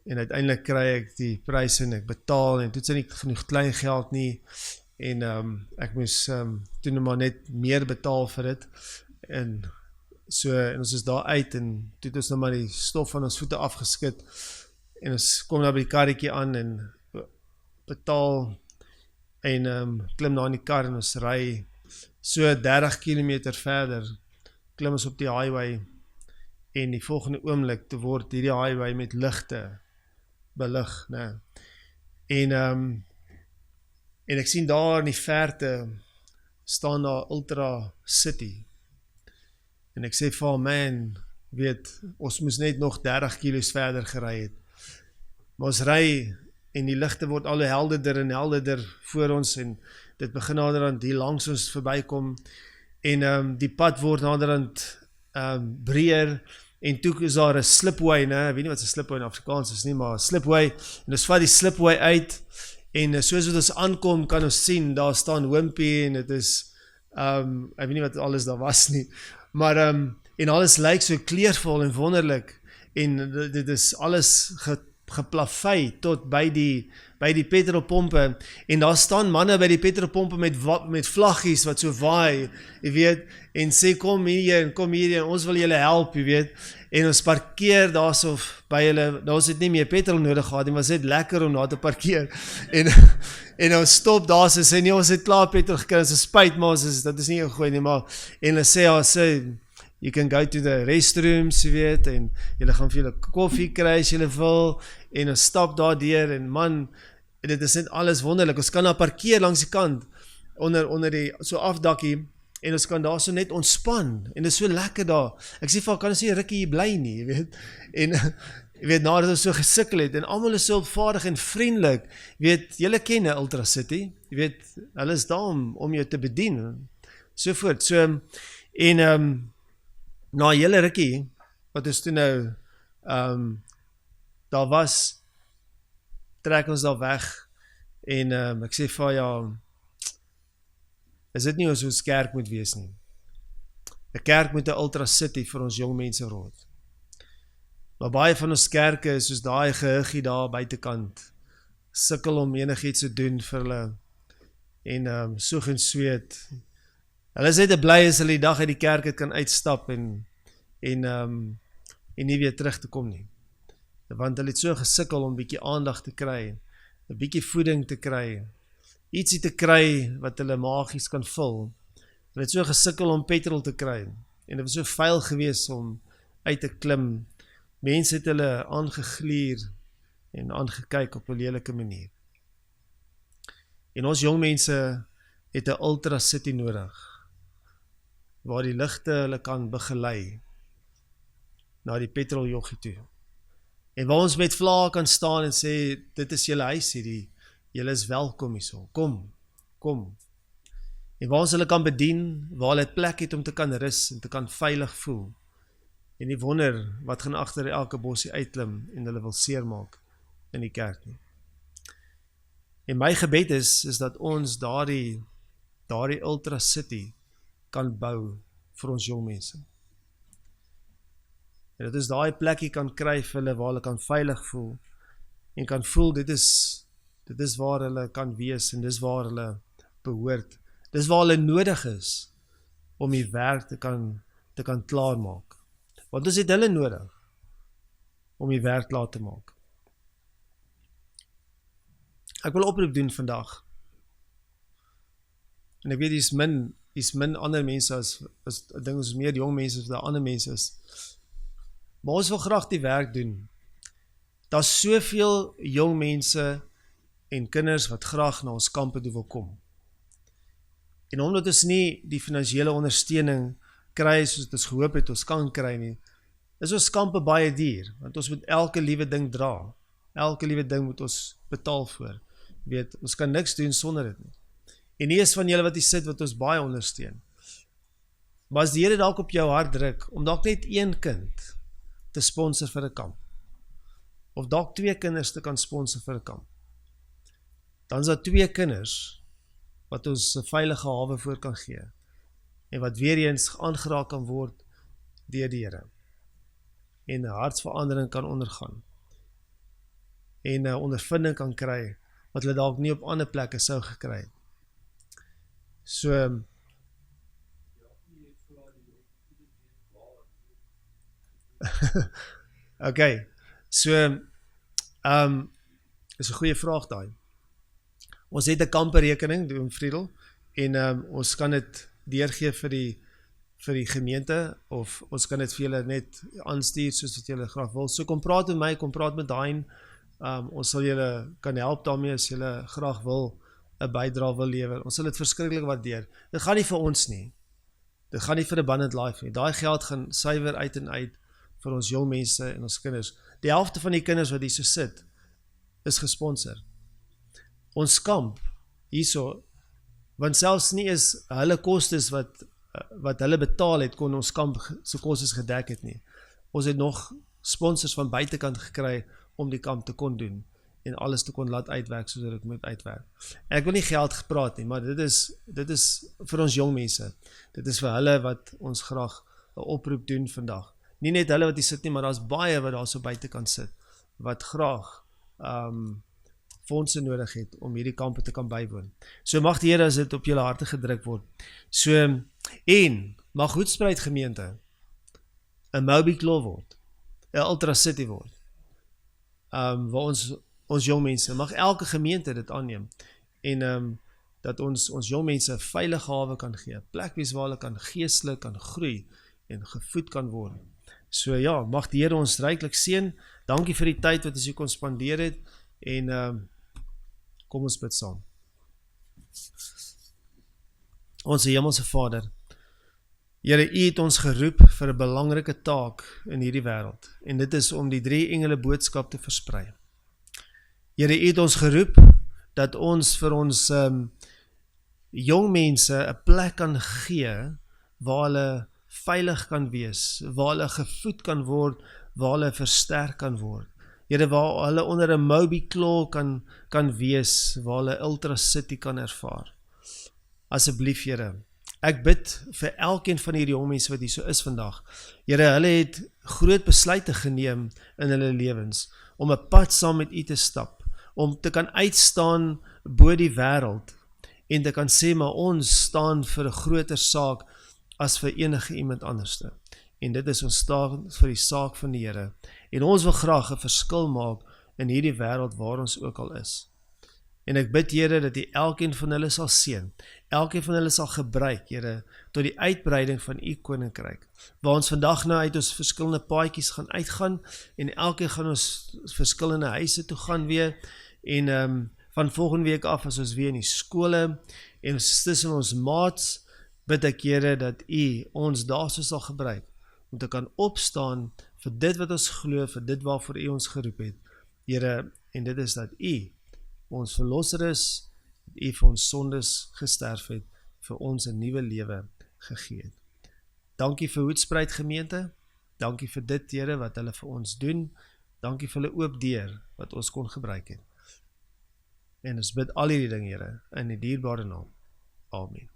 en uiteindelik kry ek die pryse, en ek betaal, en toe het sy nie genoeg klein geld nie, en ek moes toe maar net meer betaal vir dit, en ons is daar uit, en toe het ons nou maar die stof van ons voete afgeskit, en ons kom daar by die karretjie aan, en betaal, en klim daar in die kar, en ons ry so 30 km verder, klim ons op die highway, en die volgende oomblik, te word hierdie highway met ligte belig, né? En ek sien daar in die verte, staan daar Ultra City, en ek sê vir haar, man, weet, ons moes net nog 30 kilos verder gery het, maar ons ry, en die ligte word al helderder en helderder voor ons, en dit begin naderhand hier langs ons verbykom, en die pad word naderhand breër, en toe is daar 'n slipway, né? Ek weet nie wat 'n slipway in Afrikaans is nie, maar 'n slipway, en ons vat die slipway uit, en soos wat ons aankom, kan ons sien, daar staan Wimpy, en dit is, ek weet nie wat alles daar was nie, maar, en alles lyk so kleurvol en wonderlik, en dit is alles geplafei tot by die petrolpompe, en daar staan manne by die petrolpompe met vlaggies wat so waai, jy weet, en sê kom hier, en ons wil julle help, jy weet, en ons parkeer daar so by julle, ons het nie meer petrol nodig gehad, en was net lekker om daar te parkeer, en ons stop daar, sy sê nie, ons het klaar petrol gekry, ons is spyt, maar dat is nie gegooi nie, maar, en hulle sê, you can go to the restrooms, jy weet, en julle gaan vir julle koffie kry as julle wil, en ons stap daar deur, en man, dit is net alles wonderlik, ons kan daar parkeer langs die kant, onder die so afdakkie, en ons kan daar so net ontspan, en dit is so lekker daar, ek sê vir, kan ons nie rukkie hier bly nie, jy weet, en jy weet, nadat ons so gesukkel het, en almal is so opvaardig en vriendelik, jy weet, julle ken Ultra City, jy weet, hulle is daar om jou te bedien, so voort, so, en na hele rukkie, wat is toe nou, daar was, trek ons daar weg, en ek sê vir ja, is dit nie ons kerk moet wees nie. 'n Kerk moet 'n Ultra City vir ons jong mense word. Maar baie van ons kerke is soos daai gehuggie daar buitekant, sukkel om enigiets te doen vir hulle, en soeg en sweet. Hulle is net bly as hulle die dag uit die kerk het kan uitstap, en nie weer terug te kom nie. Want hulle het so gesukkel om 'n bietjie aandag te kry, 'n bietjie voeding te kry, ietsie te kry wat hulle magies kan vul. Hulle het so gesukkel om petrol te kry, en dit was so vuil gewees om uit te klim. Mense het hulle aangegluur en aangekyk op 'n lelike manier. En ons jong mense het 'n Ultra City nodig, waar die ligte hulle kan begelei na die petroljoggie toe. En waar ons met vlae kan staan en sê, dit is julle huis hierdie, julle is welkom hierso, kom. En waar ons hulle kan bedien, waar hulle plek het om te kan rus en te kan veilig voel. En nie wonder wat gaan agter elke bosie uitklim en hulle wil seermaak in die kerk nie. En my gebed is dat ons daardie Ultra City kan bou vir ons jong mense. En dat ons daai plekkie kan kry vir hulle waar hulle kan veilig voel en kan voel dit is Dit is waar hulle kan wees en dis waar hulle behoort. Dis waar hulle nodig is om die werk te kan klaarmaak. Want ons het hulle nodig om die werk klaar te maak. Ek wil oproep doen vandag. En ek weet is min ander mense as ek dink ons is meer jong mense as daar ander mense is. Maar ons wil graag die werk doen. Daar's soveel jong mense en kinders wat graag na ons kampe toe wil kom. En omdat ons nie die finansiële ondersteuning kry soos ons gehoop het ons kan kry nie, is ons kampe baie duur, want ons moet elke liewe ding dra. Elke liewe ding moet ons betaal voor. Weet, ons kan niks doen sonder dit nie. En nie is van julle wat hier sit wat ons baie ondersteun. Maar as die Here dalk op jou hart druk, om dalk net een kind te sponsor vir 'n kamp, of dalk 2 kinders te kan sponsor vir 'n kamp, dan is daar 2 kinders wat ons 'n veilige hawe voor kan gee, en wat weer eens aangeraak kan word deur die Here, en 'n hartsverandering kan ondergaan, en 'n ondervinding kan kry, wat hulle dalk nie op ander plekke sou gekry het. So, okay, so, is 'n goeie vraag daai. Ons het 'n kamperekening, doen Friedel, en ons kan dit deurgee vir die gemeente, of ons kan dit vir julle net aanstuur soos wat julle graag wil. So kom praat met my, kom praat met Dain, ons sal julle kan help daarmee as julle graag wil 'n bydrae wil lewer. Ons sal dit verskriklik waardeer. Dit gaan nie vir ons nie. Dit gaan nie vir Abundant Life nie. Daai geld gaan suiwer uit en uit vir ons jong mense en ons kinders. Die helfte van die kinders wat hier so sit, is gesponsor. Ons kamp hierso, want selfs nie is hulle kostes wat hulle betaal het, kon ons kamp se kostes gedek het nie. Ons het nog sponsors van buitekant gekry om die kamp te kon doen en alles te kon laat uitwerk soos dit moet uitwerk. En ek wil nie geld gepraat nie, maar dit is vir ons jong mense. Dit is vir hulle wat ons graag 'n oproep doen vandag. Nie net hulle wat hier sit nie, maar daar's baie wat daar so buitekant sit wat graag fondse nodig het om hierdie kampe te kan bywoon. So mag die Here as dit op julle harte gedruk word. So, en mag Hoedspruit gemeente 'n Moby Claw word, 'n Ultra City word, waar ons jong mense, mag elke gemeente dit aanneem, en dat ons jong mense 'n veilige hawe kan gee, 'n plek wees waar hulle kan geestelik kan groei en gevoed kan word. So ja, mag die Here ons ryklik seën. Dankie vir die tyd wat ons hier kon spandeer het, en kom ons bid saam. Ons Hemelse Vader, Here, U het ons geroep vir 'n belangrike taak in hierdie wêreld, en dit is om die 3 engele boodskap te versprei. Here, U het ons geroep dat ons vir ons jong mense 'n plek kan gee waar hulle veilig kan wees, waar hulle gevoed kan word, waar hulle versterk kan word. Here, waar hulle onder 'n Moby Claw kan wees, waar hulle Ultra City kan ervaar. Asseblief, Here, ek bid vir elkeen van hierdie jong mense wat hier so is vandag. Here, hulle het groot besluite geneem in hulle lewens, om 'n pad saam met U te stap, om te kan uitstaan bo die wêreld, en te kan sê, maar ons staan vir 'n groter saak as vir enige iemand anderste. En dit is ons staan vir die saak van die Here. En ons wil graag 'n verskil maak in hierdie wêreld waar ons ook al is. En ek bid, Here, dat U elkeen van hulle sal seën, elkeen van hulle sal gebruik, Here, tot die uitbreiding van U koninkryk, waar ons vandag nou uit ons verskillende paadjies gaan uitgaan, en elkeen gaan ons verskillende huise toe gaan weer, en van volgende week af, as ons weer in die skole, en ons tussen ons maats, bid ek, Here, dat U ons daarso sal gebruik, om te kan opstaan vir dit wat ons glo, vir dit waarvoor U ons geroep het, Here, en dit is dat U ons verlosser is, dat U vir ons sondes gesterf het, vir ons 'n nuwe lewe gegee het. Dankie vir Hoedspruit gemeente, dankie vir dit, Here, wat hulle vir ons doen, dankie vir hulle oop deur, wat ons kon gebruik het. En ons bid al hierdie ding, Here, in die dierbare naam. Amen.